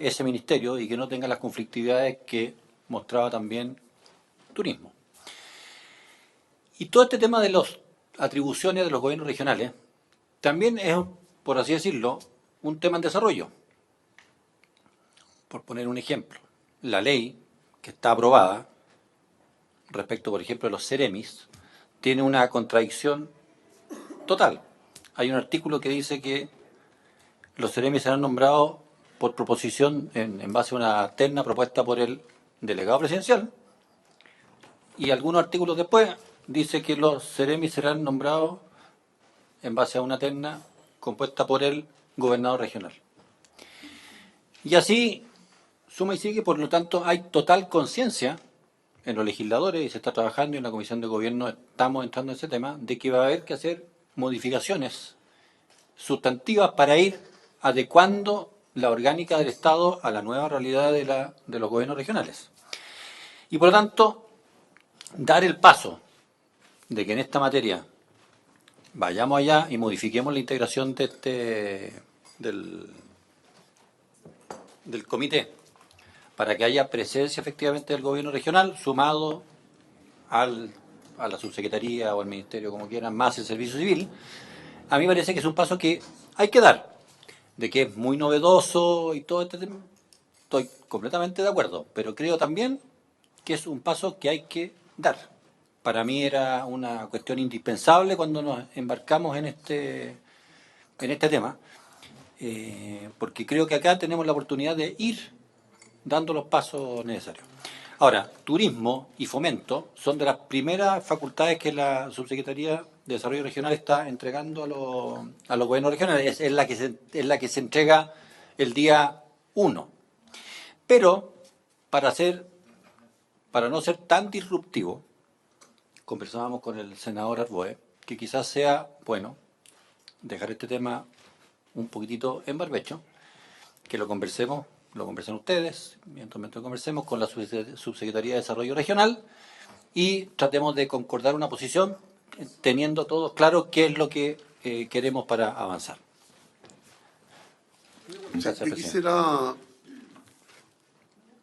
ese ministerio y que no tenga las conflictividades que mostraba también turismo. Y todo este tema de las atribuciones de los gobiernos regionales también es, por así decirlo, un tema en desarrollo. Por poner un ejemplo, la ley que está aprobada respecto, por ejemplo, de los Ceremis, tiene una contradicción total. Hay un artículo que dice que los Ceremis serán nombrados por proposición en base a una terna propuesta por el delegado presidencial, y algunos artículos después dice que los Ceremis serán nombrados en base a una terna compuesta por el gobernador regional. Y así suma y sigue, por lo tanto hay total conciencia en los legisladores, y se está trabajando, y en la Comisión de Gobierno estamos entrando en ese tema, de que va a haber que hacer modificaciones sustantivas para ir adecuando la orgánica del Estado a la nueva realidad de los gobiernos regionales. Y por lo tanto, dar el paso de que en esta materia vayamos allá y modifiquemos la integración de del comité para que haya presencia efectivamente del gobierno regional sumado a la subsecretaría o al ministerio, como quieran, más el servicio civil. A mí me parece que es un paso que hay que dar, de que es muy novedoso y todo este tema. Estoy completamente de acuerdo, pero creo también que es un paso que hay que dar. Para mí era una cuestión indispensable cuando nos embarcamos en este tema, porque creo que acá tenemos la oportunidad de ir dando los pasos necesarios. Ahora, turismo y fomento son de las primeras facultades que la Subsecretaría de Desarrollo Regional está entregando a los gobiernos regionales. Es la que se entrega el día 1. Pero para no ser tan disruptivo, conversábamos con el senador Arboe, que quizás sea bueno dejar este tema un poquitito en barbecho, que lo conversen ustedes, mientras lo conversemos con la Subsecretaría de Desarrollo Regional y tratemos de concordar una posición teniendo todos claro qué es lo que queremos para avanzar. Gracias, yo quisiera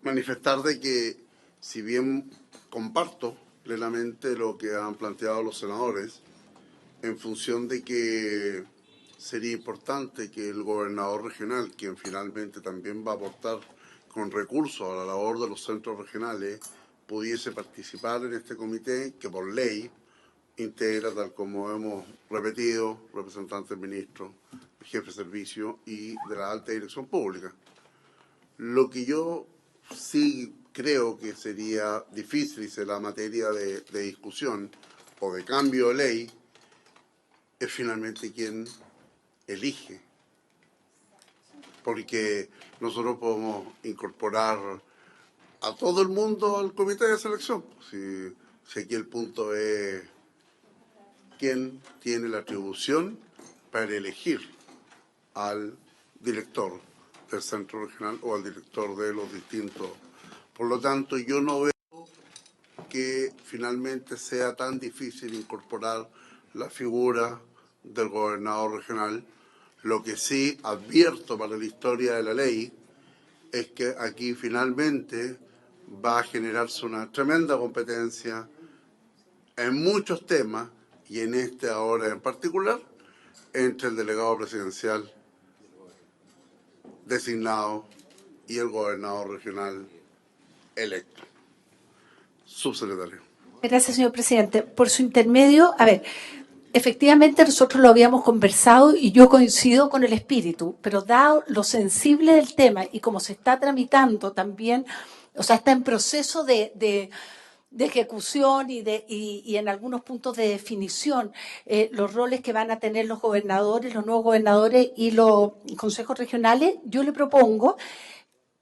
manifestar de que, si bien comparto plenamente lo que han planteado los senadores, en función de que sería importante que el gobernador regional, quien finalmente también va a aportar con recursos a la labor de los centros regionales, pudiese participar en este comité que por ley integra, tal como hemos repetido, representantes ministros, jefe de servicio y de la alta dirección pública. Lo que yo sí creo que sería difícil, y será materia de discusión o de cambio de ley, es finalmente quien elige. Porque nosotros podemos incorporar a todo el mundo al comité de selección. Si aquí el punto es quién tiene la atribución para elegir al director del centro regional o al director de los distintos. Por lo tanto, yo no veo que finalmente sea tan difícil incorporar la figura del gobernador regional. Lo que sí advierto para la historia de la ley es que aquí finalmente va a generarse una tremenda competencia en muchos temas, y en este ahora en particular, entre el delegado presidencial designado y el gobernador regional electo. Subsecretario. Gracias, señor presidente. Por su intermedio, efectivamente nosotros lo habíamos conversado y yo coincido con el espíritu, pero dado lo sensible del tema y como se está tramitando también, o sea, está en proceso de de ejecución y en algunos puntos de definición, los roles que van a tener los gobernadores, los nuevos gobernadores y los consejos regionales, yo le propongo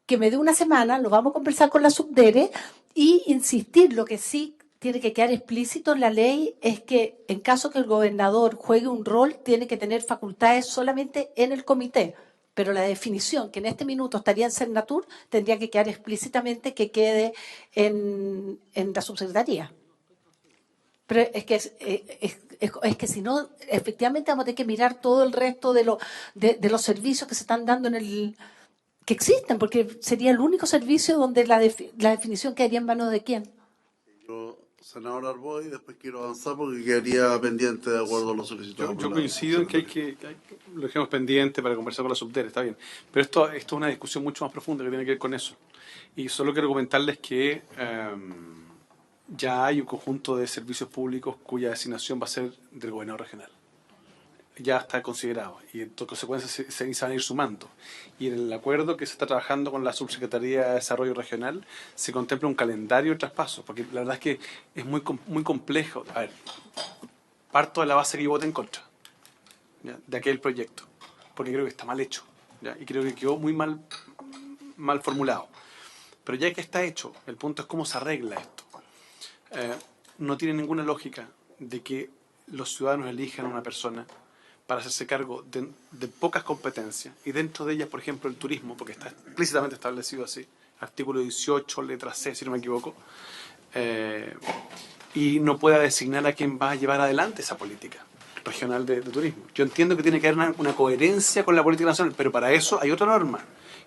que me dé una semana, lo vamos a conversar con la subdere y insistir. Lo que sí tiene que quedar explícito en la ley es que en caso que el gobernador juegue un rol, tiene que tener facultades solamente en el comité. Pero la definición que en este minuto estaría en Cernatur tendría que quedar explícitamente que quede en la subsecretaría. Pero es que si no, efectivamente vamos a tener que mirar todo el resto de los servicios que se están dando que existen, porque sería el único servicio donde la definición quedaría en manos de quién. Yo, senador Arboy, después quiero avanzar porque quedaría pendiente de acuerdo a los solicitados. Yo coincido en que lo dejemos pendiente para conversar con la subdere, está bien. Pero esto es una discusión mucho más profunda que tiene que ver con eso. Y solo quiero comentarles que ya hay un conjunto de servicios públicos cuya designación va a ser del gobernador regional. Ya está considerado y en consecuencia se van a ir sumando. Y en el acuerdo que se está trabajando con la Subsecretaría de Desarrollo Regional se contempla un calendario de traspasos, porque la verdad es que es muy complejo. A ver, parto de la base que yo voté en contra, ¿ya?, de aquel proyecto, porque creo que está mal hecho, ¿ya?, y creo que quedó muy mal formulado. Pero ya que está hecho, el punto es cómo se arregla esto. No tiene ninguna lógica de que los ciudadanos elijan a una persona para hacerse cargo de pocas competencias, y dentro de ellas, por ejemplo, el turismo, porque está explícitamente establecido así, artículo 18, letra C, si no me equivoco, y no pueda designar a quien va a llevar adelante esa política regional de turismo. Yo entiendo que tiene que haber una coherencia con la política nacional, pero para eso hay otra norma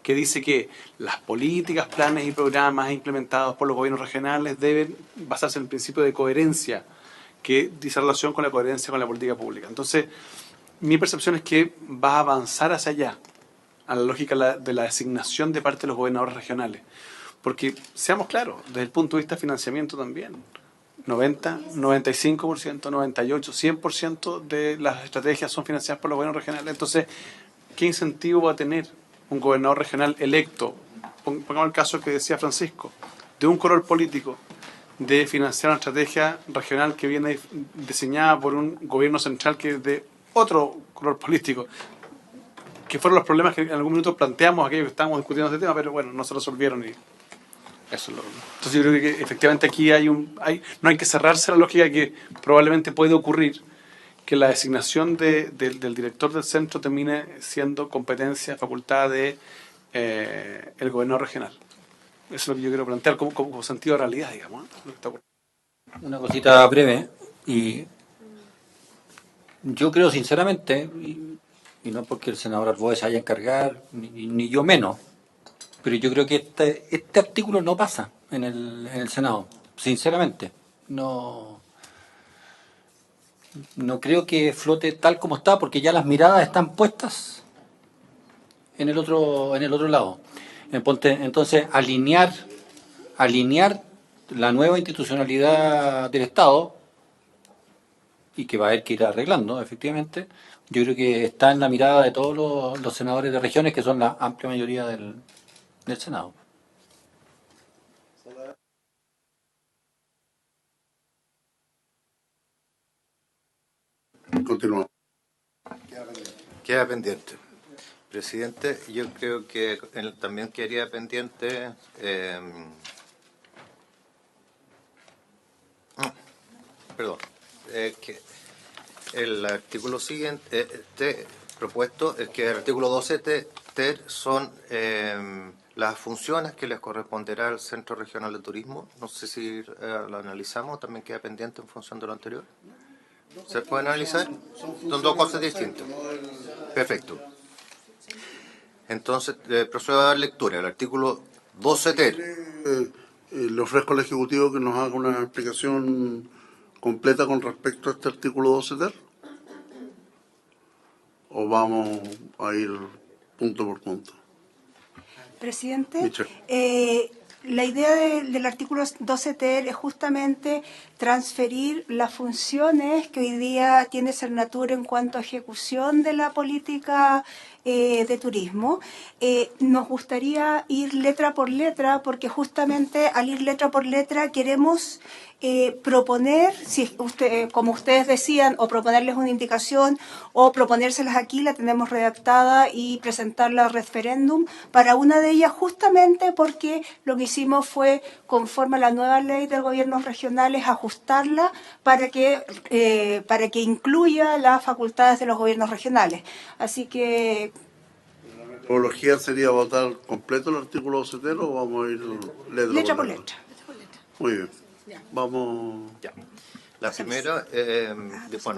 que dice que las políticas, planes y programas implementados por los gobiernos regionales deben basarse en el principio de coherencia, que dice relación con la coherencia con la política pública. Entonces, mi percepción es que va a avanzar hacia allá, a la lógica de la designación de parte de los gobernadores regionales. Porque, seamos claros, desde el punto de vista de financiamiento también, 90, 95%, 98%, 100% de las estrategias son financiadas por los gobiernos regionales. Entonces, ¿qué incentivo va a tener un gobernador regional electo? Pongamos el caso que decía Francisco, de un color político, de financiar una estrategia regional que viene diseñada por un gobierno central que es de otro color político, que fueron los problemas que en algún minuto planteamos aquellos que estábamos discutiendo este tema, pero bueno, no se resolvieron y eso es lo. Entonces yo creo que efectivamente aquí no hay que cerrarse a la lógica que probablemente puede ocurrir que la designación del director del centro termine siendo competencia, facultad de el gobernador regional. Eso es lo que yo quiero plantear como sentido de realidad, digamos, ¿eh? Una cosita breve, y yo creo sinceramente, y no porque el senador Arboe se haya encargado, ni yo menos, pero yo creo que este artículo no pasa en el Senado, sinceramente. No creo que flote tal como está, porque ya las miradas están puestas en el otro lado. Entonces, alinear la nueva institucionalidad del Estado, y que va a haber que ir arreglando, efectivamente, yo creo que está en la mirada de todos los senadores de regiones, que son la amplia mayoría del Senado. Continuamos. Queda pendiente. Presidente, yo creo que también quedaría pendiente que el artículo siguiente propuesto es que el artículo 12 ter son las funciones que les corresponderá al Centro Regional de Turismo. No sé si lo analizamos, también queda pendiente en función de lo anterior. ¿Se puede analizar? Son dos cosas distintas. Perfecto. Entonces, procedo a dar lectura. El artículo 12 ter. Le ofrezco al Ejecutivo que nos haga una explicación completa con respecto a este artículo 12 ter. ¿O vamos a ir punto por punto? Presidente, Michelle. La idea del artículo 12 ter es justamente transferir las funciones que hoy día tiene Cernatur en cuanto a ejecución de la política de turismo. Nos gustaría ir letra por letra, porque justamente al ir letra por letra queremos proponer, si como ustedes decían, o proponerles una indicación o proponérselas aquí, la tenemos redactada y presentarla al referéndum para una de ellas, justamente porque lo que hicimos fue, conforme a la nueva ley de gobiernos regionales, ajustarla para que incluya las facultades de los gobiernos regionales. Así que... ¿La metodología sería votar completo el artículo 12 ter o vamos a ir letra por letra? Muy bien. Vamos. Ya. La primera,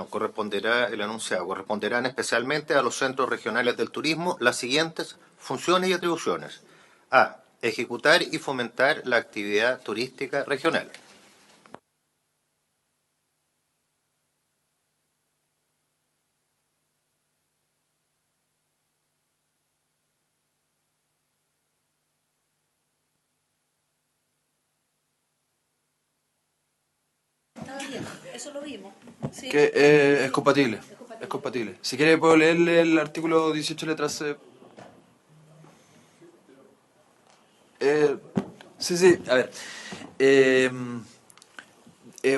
corresponderá, el enunciado, corresponderán especialmente a los centros regionales del turismo las siguientes funciones y atribuciones. A. Ejecutar y fomentar la actividad turística regional. Eso lo vimos. Sí. Que es compatible. Es compatible. Si quiere puedo leerle el artículo 18 letras C. Sí, a ver.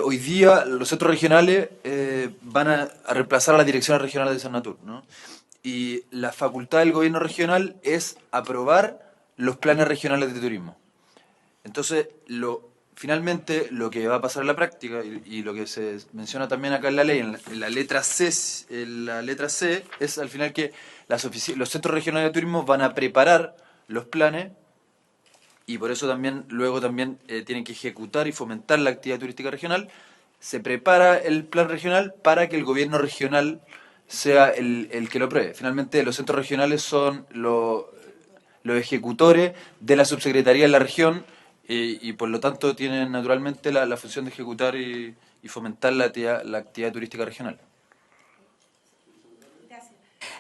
Hoy día los centros regionales van a reemplazar a las direcciones regionales de Cernatur, ¿no? Y la facultad del gobierno regional es aprobar los planes regionales de turismo. Entonces, finalmente, lo que va a pasar en la práctica, y lo que se menciona también acá en la ley, en la letra C, es al final que los centros regionales de turismo van a preparar los planes, y por eso luego tienen que ejecutar y fomentar la actividad turística regional. Se prepara el plan regional para que el gobierno regional sea el que lo apruebe. Finalmente, los centros regionales son los ejecutores de la subsecretaría en la región, y por lo tanto tienen naturalmente la función de ejecutar y fomentar la actividad turística regional.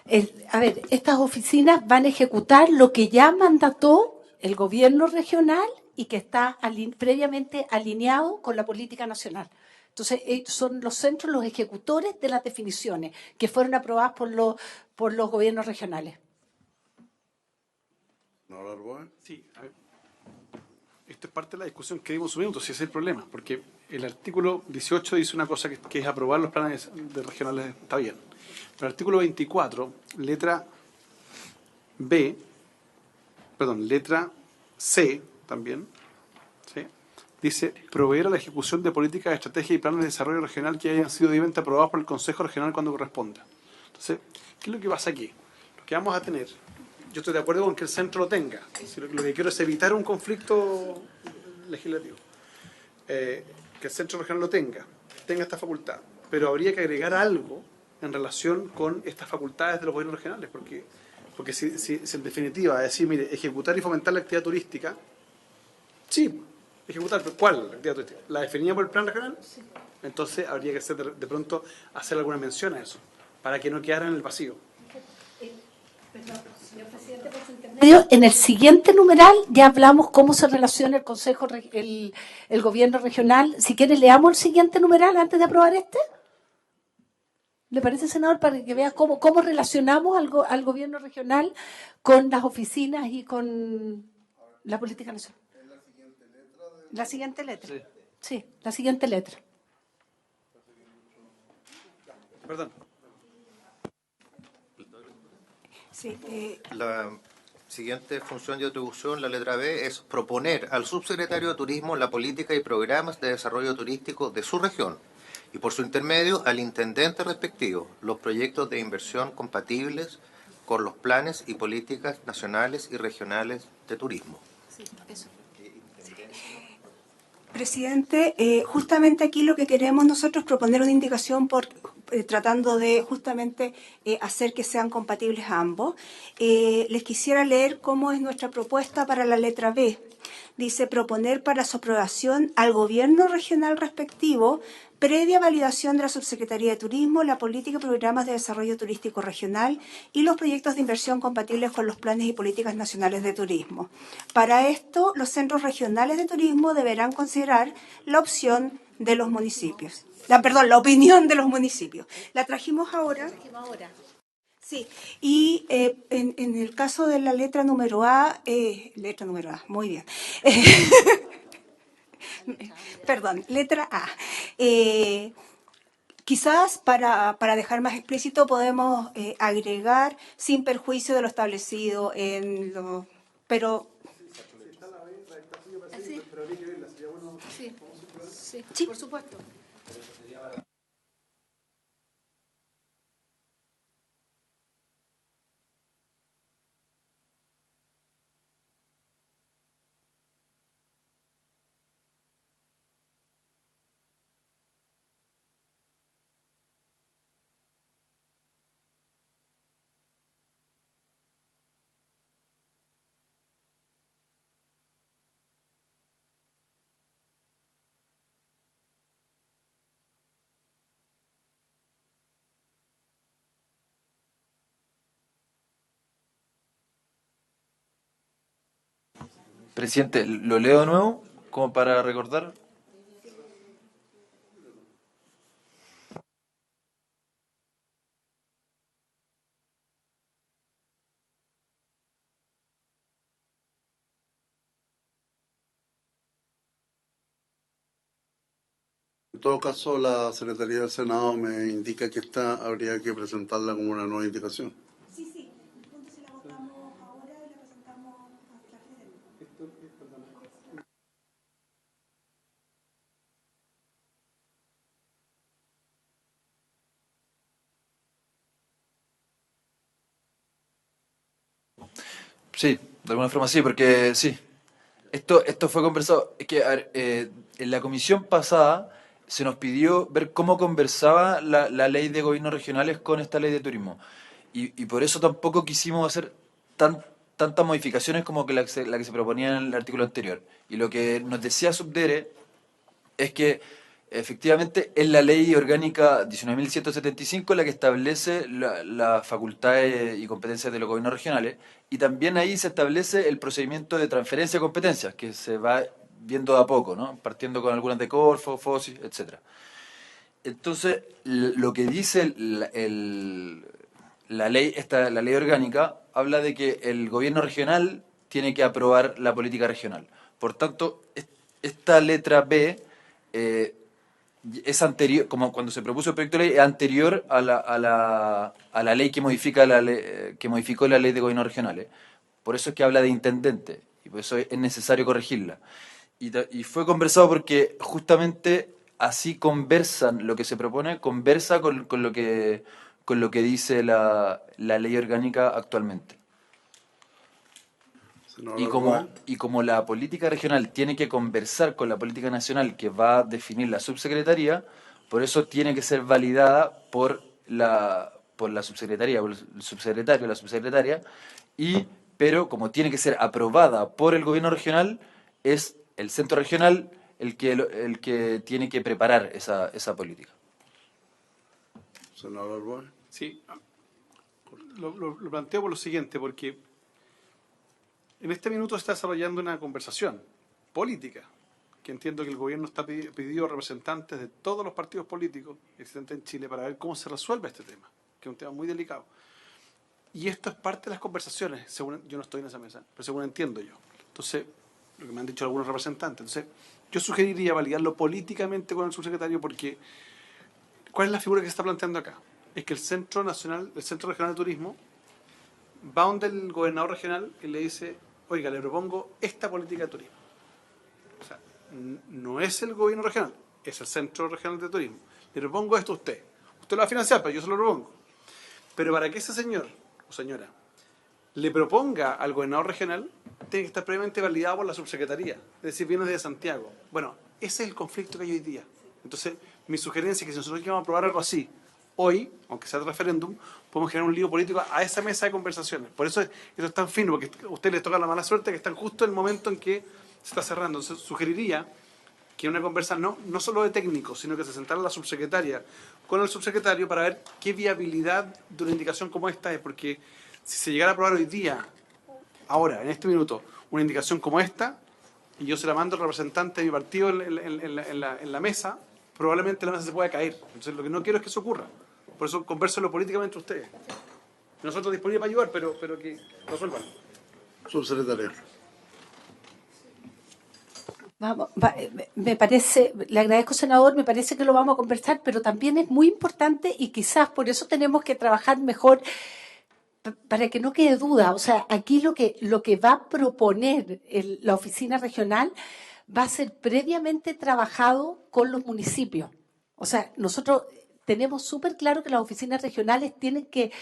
Estas oficinas van a ejecutar lo que ya mandató el gobierno regional y que está previamente alineado con la política nacional. Entonces, son los centros los ejecutores de las definiciones que fueron aprobadas por los gobiernos regionales. Sí, a ver. Esto es parte de la discusión que dimos un minuto, si ese es el problema, porque el artículo 18 dice una cosa que es aprobar los planes regionales, está bien. Pero el artículo 24, letra C también, ¿sí? Dice, proveer a la ejecución de políticas, estrategias y planes de desarrollo regional que hayan sido debidamente aprobados por el Consejo Regional cuando corresponda. Entonces, ¿qué es lo que pasa aquí? Lo que vamos a tener, yo estoy de acuerdo con que el centro lo tenga, si lo que quiero es evitar un conflicto legislativo, que el centro regional lo tenga esta facultad, pero habría que agregar algo en relación con estas facultades de los gobiernos regionales, porque si en definitiva decir, mire, ejecutar y fomentar la actividad turística, sí, ejecutar, pero ¿cuál la actividad turística? ¿La definida por el plan regional? Sí. Entonces habría que hacer de pronto hacer alguna mención a eso, para que no quedara en el vacío. Señor presidente, por su intermedio, en el siguiente numeral ya hablamos cómo se relaciona el Consejo, el gobierno regional. Si quiere, leamos el siguiente numeral antes de aprobar este. ¿Le parece, senador, para que vea cómo relacionamos al gobierno regional con las oficinas y con la política nacional? ¿La siguiente letra? Sí, la siguiente letra. Perdón. Sí, La siguiente función y atribución, la letra B, es proponer al subsecretario de Turismo la política y programas de desarrollo turístico de su región y por su intermedio al intendente respectivo los proyectos de inversión compatibles con los planes y políticas nacionales y regionales de turismo. Sí, eso. Presidente, justamente aquí lo que queremos nosotros es proponer una indicación tratando de justamente hacer que sean compatibles ambos. Les quisiera leer cómo es nuestra propuesta para la letra B. Dice, proponer para su aprobación al gobierno regional respectivo previa validación de la Subsecretaría de Turismo, la política y programas de desarrollo turístico regional y los proyectos de inversión compatibles con los planes y políticas nacionales de turismo. Para esto, los centros regionales de turismo deberán considerar la opción de los municipios. La opinión de los municipios. La trajimos ahora. Sí, y en el caso de la letra número A, muy bien. Perdón, letra A. Quizás para dejar más explícito podemos agregar sin perjuicio de lo establecido en lo... Pero... Sí, por supuesto. Presidente, ¿lo leo de nuevo como para recordar? En todo caso, la Secretaría del Senado me indica que habría que presentarla como una nueva indicación. Sí, sí. Entonces la votamos ahora y la presentamos a la Sí, de alguna forma sí, porque sí. Esto fue conversado. Es que, a ver, en la comisión pasada se nos pidió ver cómo conversaba la ley de gobiernos regionales con esta ley de turismo. Y por eso tampoco quisimos hacer tantas modificaciones como que la que se proponía en el artículo anterior. Y lo que nos decía Subdere es que efectivamente es la ley orgánica 19.175 la que establece las facultades y competencias de los gobiernos regionales, y también ahí se establece el procedimiento de transferencia de competencias, que se va viendo de a poco, ¿no? Partiendo con algunas de Corfo, FOSI, etcétera. Entonces, lo que dice la ley orgánica habla de que el gobierno regional tiene que aprobar la política regional. Por tanto, esta letra B es anterior, como cuando se propuso el proyecto de ley, es anterior a la ley que modificó la ley de gobiernos regionales. Por eso es que habla de intendente, y por eso es necesario corregirla. Y fue conversado porque justamente así conversan, lo que se propone, conversa con lo que dice la ley orgánica actualmente. Y como la política regional tiene que conversar con la política nacional que va a definir la subsecretaría, por eso tiene que ser validada por la subsecretaría, por el subsecretario, la subsecretaria, pero como tiene que ser aprobada por el gobierno regional, es el centro regional el que tiene que preparar esa política. Senador Boy. Sí, lo planteo por lo siguiente, porque en este minuto se está desarrollando una conversación política, que entiendo que el gobierno está pidiendo representantes de todos los partidos políticos existentes en Chile para ver cómo se resuelve este tema, que es un tema muy delicado. Y esto es parte de las conversaciones, yo no estoy en esa mesa, pero según entiendo yo. Entonces, lo que me han dicho algunos representantes. Entonces, yo sugeriría validarlo políticamente con el subsecretario, porque ¿cuál es la figura que se está planteando acá? Es que el Centro Regional de Turismo va donde el gobernador regional y le dice: oiga, le propongo esta política de turismo. O sea, no es el gobierno regional, es el Centro Regional de Turismo. Le propongo esto a usted. Usted lo va a financiar, pero yo se lo propongo. Pero para que ese señor o señora le proponga al gobernador regional, tiene que estar previamente validado por la subsecretaría. Es decir, viene de Santiago. Bueno, ese es el conflicto que hay hoy día. Entonces, mi sugerencia es que si nosotros queremos aprobar algo así hoy, aunque sea de referéndum, podemos generar un lío político a esa mesa de conversaciones. Por eso eso es tan fino, porque a ustedes les toca la mala suerte que están justo en el momento en que se está cerrando. Entonces, sugeriría que una conversa no solo de técnicos, sino que se sentara la subsecretaria con el subsecretario para ver qué viabilidad de una indicación como esta es, porque si se llegara a aprobar hoy día, ahora, en este minuto, una indicación como esta, y yo se la mando al representante de mi partido en la mesa, probablemente la mesa se pueda caer. Entonces lo que no quiero es que eso ocurra. Por eso convérselo políticamente ustedes. Nosotros disponibles para ayudar, pero que resuelvan. Subsecretaria. Me parece, le agradezco, senador, me parece que lo vamos a conversar, pero también es muy importante y quizás por eso tenemos que trabajar mejor para que no quede duda. O sea, aquí lo que va a proponer la oficina regional va a ser previamente trabajado con los municipios. O sea, nosotros tenemos súper claro que las oficinas regionales tienen que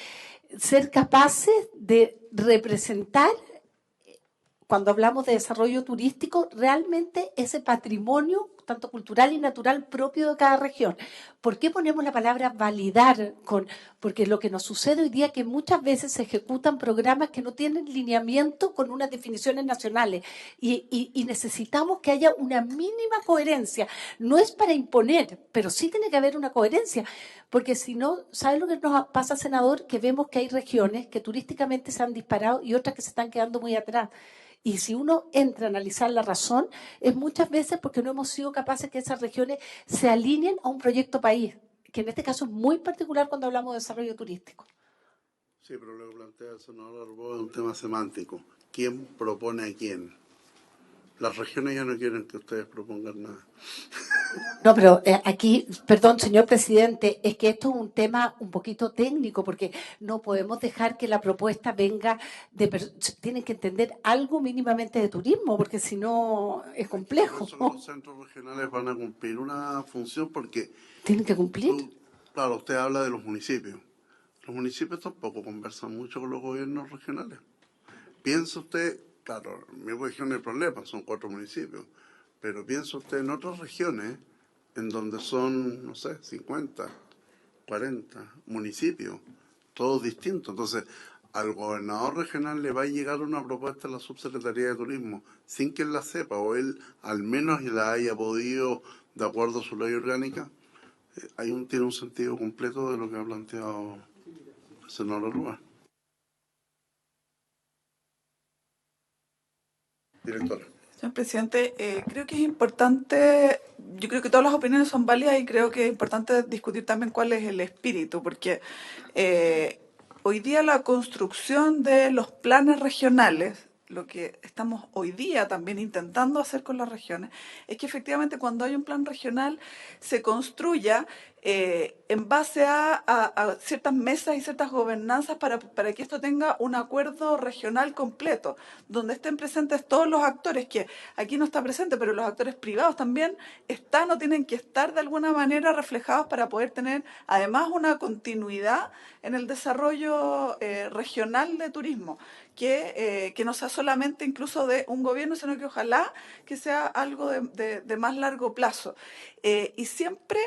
ser capaces de representar, cuando hablamos de desarrollo turístico, realmente ese patrimonio, tanto cultural y natural, propio de cada región. ¿Por qué ponemos la palabra validar? Porque lo que nos sucede hoy día es que muchas veces se ejecutan programas que no tienen lineamiento con unas definiciones nacionales y necesitamos que haya una mínima coherencia. No es para imponer, pero sí tiene que haber una coherencia, porque si no, ¿sabe lo que nos pasa, senador? Que vemos que hay regiones que turísticamente se han disparado y otras que se están quedando muy atrás. Y si uno entra a analizar la razón, es muchas veces porque no hemos sido capaces que esas regiones se alineen a un proyecto país, que en este caso es muy particular cuando hablamos de desarrollo turístico. Sí, pero lo que plantea el senador Arbó es un tema semántico. ¿Quién propone a quién? Las regiones ya no quieren que ustedes propongan nada. No, pero aquí, perdón, señor presidente, es que esto es un tema un poquito técnico, porque no podemos dejar que la propuesta venga tienen que entender algo mínimamente de turismo, porque si no es complejo. Los centros regionales van a cumplir una función porque... ¿Tienen que cumplir? Claro, usted habla de los municipios. Los municipios tampoco conversan mucho con los gobiernos regionales. Piensa usted, claro, en mi región no hay problema, son 4 municipios, pero piensa usted en otras regiones en donde son, no sé, 50, 40 municipios, todos distintos. Entonces, al gobernador regional le va a llegar una propuesta a la Subsecretaría de Turismo sin que él la sepa o él al menos la haya podido, de acuerdo a su ley orgánica. Tiene un sentido completo de lo que ha planteado el senador Rúa. Directora. Señor presidente, creo que es importante, yo creo que todas las opiniones son válidas y creo que es importante discutir también cuál es el espíritu, porque hoy día la construcción de los planes regionales, lo que estamos hoy día también intentando hacer con las regiones, es que efectivamente cuando hay un plan regional se construya en base a ciertas mesas y ciertas gobernanzas para que esto tenga un acuerdo regional completo, donde estén presentes todos los actores, que aquí no está presente, pero los actores privados también están o tienen que estar de alguna manera reflejados para poder tener además una continuidad en el desarrollo regional de turismo, que no sea solamente incluso de un gobierno, sino que ojalá que sea algo de más largo plazo. Y siempre,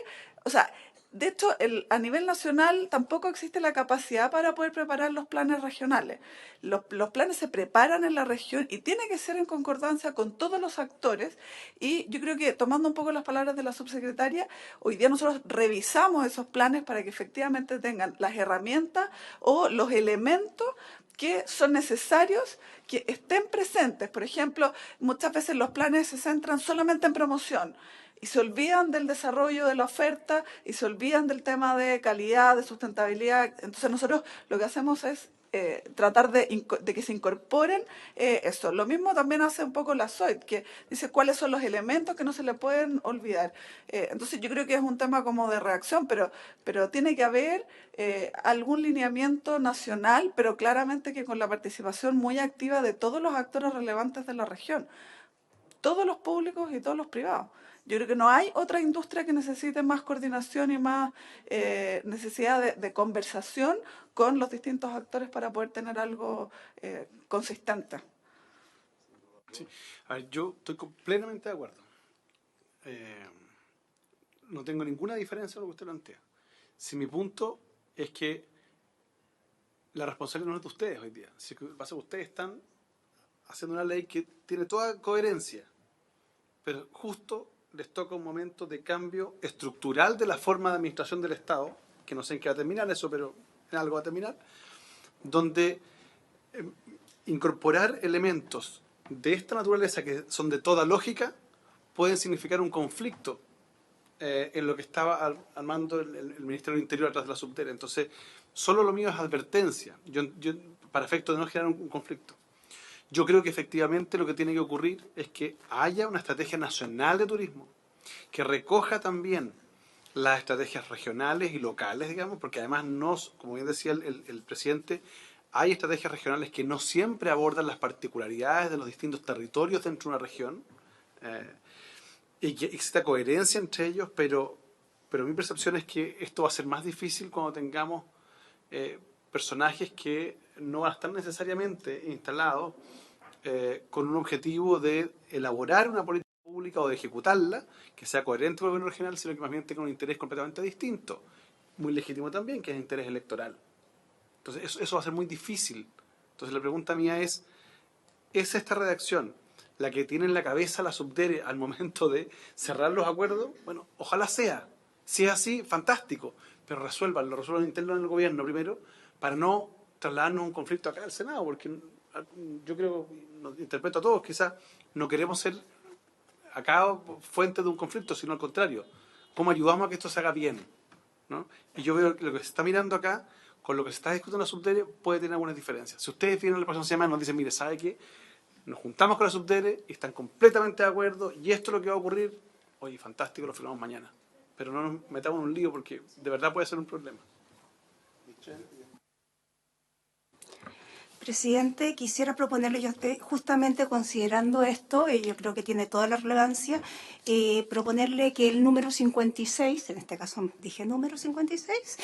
o sea, de hecho, a nivel nacional tampoco existe la capacidad para poder preparar los planes regionales. Los planes se preparan en la región y tiene que ser en concordancia con todos los actores. Y yo creo que, tomando un poco las palabras de la subsecretaria, hoy día nosotros revisamos esos planes para que efectivamente tengan las herramientas o los elementos que son necesarios que estén presentes. Por ejemplo, muchas veces los planes se centran solamente en promoción y se olvidan del desarrollo de la oferta y se olvidan del tema de calidad, de sustentabilidad. Entonces nosotros lo que hacemos es tratar de que se incorporen eso. Lo mismo también hace un poco la SOIT, que dice cuáles son los elementos que no se le pueden olvidar. Entonces yo creo que es un tema como de reacción, pero tiene que haber algún lineamiento nacional, pero claramente que con la participación muy activa de todos los actores relevantes de la región, todos los públicos y todos los privados. Yo creo que no hay otra industria que necesite más coordinación y más necesidad de conversación con los distintos actores para poder tener algo consistente. Sí. A ver, yo estoy completamente de acuerdo. No tengo ninguna diferencia con lo que usted plantea. Si mi punto es que la responsabilidad no es de ustedes hoy día. Si ustedes están haciendo una ley que tiene toda coherencia, pero justo les toca un momento de cambio estructural de la forma de administración del Estado, que no sé en qué va a terminar eso, pero en algo va a terminar, donde incorporar elementos de esta naturaleza que son de toda lógica pueden significar un conflicto en lo que estaba armando el Ministerio del Interior atrás de la subdere. Entonces, solo lo mío es advertencia, para efecto de no generar un conflicto. Yo creo que efectivamente lo que tiene que ocurrir es que haya una estrategia nacional de turismo que recoja también las estrategias regionales y locales, digamos, porque además, como bien decía el presidente, hay estrategias regionales que no siempre abordan las particularidades de los distintos territorios dentro de una región, y que exista coherencia entre ellos, pero mi percepción es que esto va a ser más difícil cuando tengamos personajes que no van a estar necesariamente instalados con un objetivo de elaborar una política pública o de ejecutarla que sea coherente con el gobierno regional, sino que más bien tenga un interés completamente distinto, muy legítimo también, que es el interés electoral. Entonces eso va a ser muy difícil. Entonces la pregunta mía ¿es esta redacción la que tiene en la cabeza la subdere al momento de cerrar los acuerdos? Bueno, ojalá sea. Si es así, fantástico, pero lo resuelvan interno en el gobierno primero, para no trasladarnos a un conflicto acá al Senado, porque yo creo, nos interpreto a todos, quizás no queremos ser acá fuente de un conflicto, sino al contrario, cómo ayudamos a que esto se haga bien, ¿no? Y yo veo que lo que se está mirando acá, con lo que se está discutiendo en la subdere, puede tener algunas diferencias. Si ustedes vienen la próxima semana y nos dicen, mire, ¿sabe qué? Nos juntamos con la subdere y están completamente de acuerdo y esto es lo que va a ocurrir, oye, fantástico, lo firmamos mañana. Pero no nos metamos en un lío porque de verdad puede ser un problema. Presidente, quisiera proponerle, yo justamente considerando esto, yo creo que tiene toda la relevancia, proponerle que el número 56, en este caso dije número 56,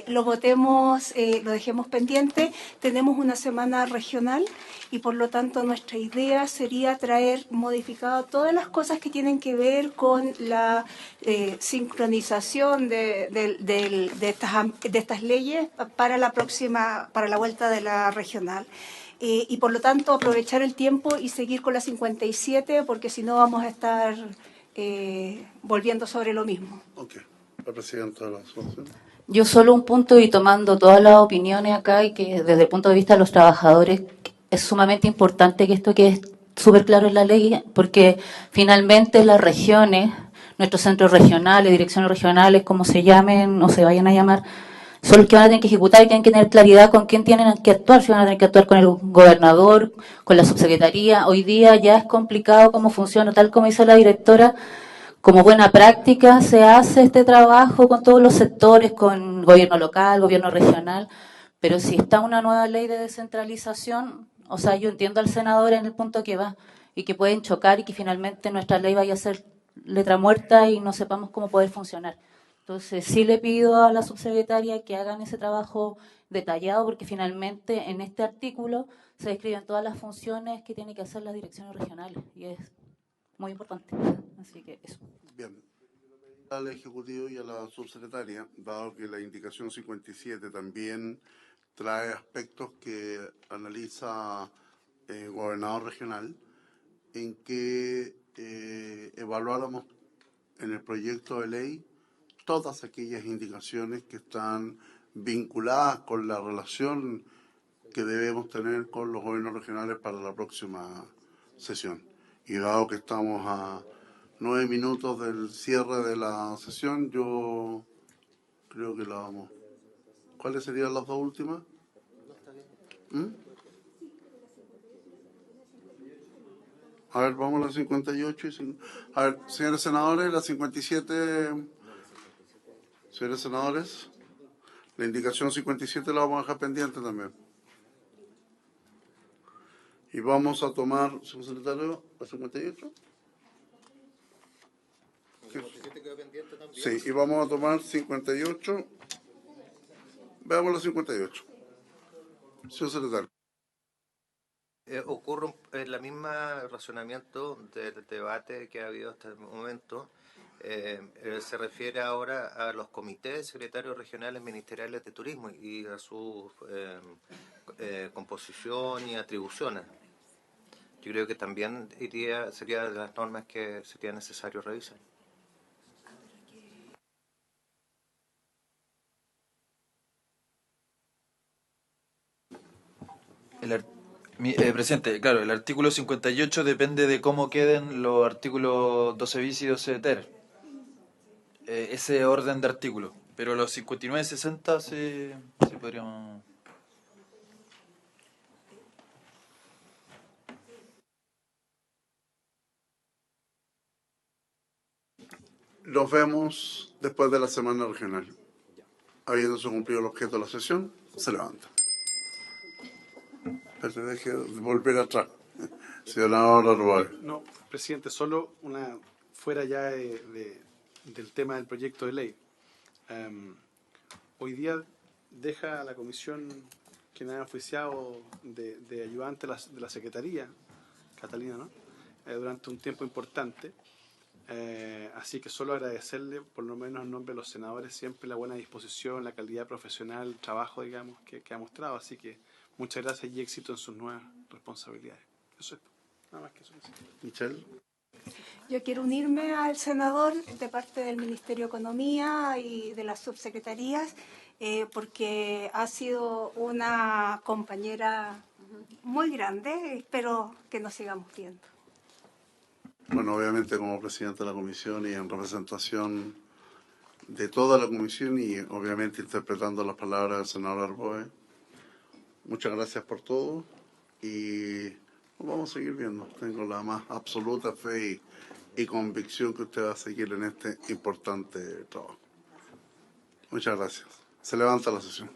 lo votemos, lo dejemos pendiente. Tenemos una semana regional y por lo tanto nuestra idea sería traer modificado todas las cosas que tienen que ver con la sincronización de estas leyes para la vuelta de la regional. Y por lo tanto aprovechar el tiempo y seguir con la 57 porque si no vamos a estar volviendo sobre lo mismo. Ok. La presidenta de la asociación. Yo solo un punto y tomando todas las opiniones acá y que desde el punto de vista de los trabajadores es sumamente importante que esto quede súper claro en la ley porque finalmente las regiones, nuestros centros regionales, direcciones regionales, como se llamen o se vayan a llamar, son los que van a tener que ejecutar y tienen que tener claridad con quién tienen que actuar, si van a tener que actuar con el gobernador, con la subsecretaría. Hoy día ya es complicado cómo funciona, tal como dice la directora. Como buena práctica se hace este trabajo con todos los sectores, con gobierno local, gobierno regional, pero si está una nueva ley de descentralización, o sea, yo entiendo al senador en el punto que va y que pueden chocar y que finalmente nuestra ley vaya a ser letra muerta y no sepamos cómo poder funcionar. Entonces sí le pido a la subsecretaria que hagan ese trabajo detallado porque finalmente en este artículo se describen todas las funciones que tienen que hacer las direcciones regionales y es muy importante. Así que eso. Bien. Al Ejecutivo y a la subsecretaria, dado que la indicación 57 también trae aspectos que analiza el gobernador regional, en que evaluáramos en el proyecto de ley todas aquellas indicaciones que están vinculadas con la relación que debemos tener con los gobiernos regionales para la próxima sesión. Y dado que estamos a 9 minutos del cierre de la sesión, yo creo que la vamos. ¿Cuáles serían las dos últimas? A ver, vamos a las 58 y a ver, señores senadores, las 57. Señores senadores, la indicación 57 la vamos a dejar pendiente también. Y vamos a tomar, señor secretario, la 58. Sí, y vamos a tomar 58. Veamos la 58. Señor secretario. Ocurre el mismo razonamiento del debate que ha habido hasta el momento. Se refiere ahora a los comités secretarios regionales ministeriales de turismo y a su composición y atribuciones. yo creo que también sería de las normas que sería necesario revisar. Presidente, claro, el artículo 58 depende de cómo queden los artículos 12 bis y 12 ter. Ese orden de artículos. Pero los 59 y 60 sí podríamos... Nos vemos después de la semana regional. Habiéndose cumplido el objeto de la sesión, se levanta. Pero te deje volver atrás. Senador Arboe. No, presidente, solo fuera ya del tema del proyecto de ley. Hoy día deja la comisión quien ha oficiado de ayudante de la Secretaría, Catalina, ¿no? Durante un tiempo importante. Así que solo agradecerle, por lo menos en nombre de los senadores, siempre la buena disposición, la calidad profesional, el trabajo, digamos, que ha mostrado. Así que muchas gracias y éxito en sus nuevas responsabilidades. Eso es nada más que eso. Michelle. Yo quiero unirme al senador de parte del Ministerio de Economía y de las subsecretarías, porque ha sido una compañera muy grande. Espero que nos sigamos viendo. Bueno, obviamente como presidente de la comisión y en representación de toda la comisión y obviamente interpretando las palabras del senador Arboe, muchas gracias por todo y nos vamos a seguir viendo. Tengo la más absoluta fe y convicción que usted va a seguir en este importante trabajo. Muchas gracias. Se levanta la sesión.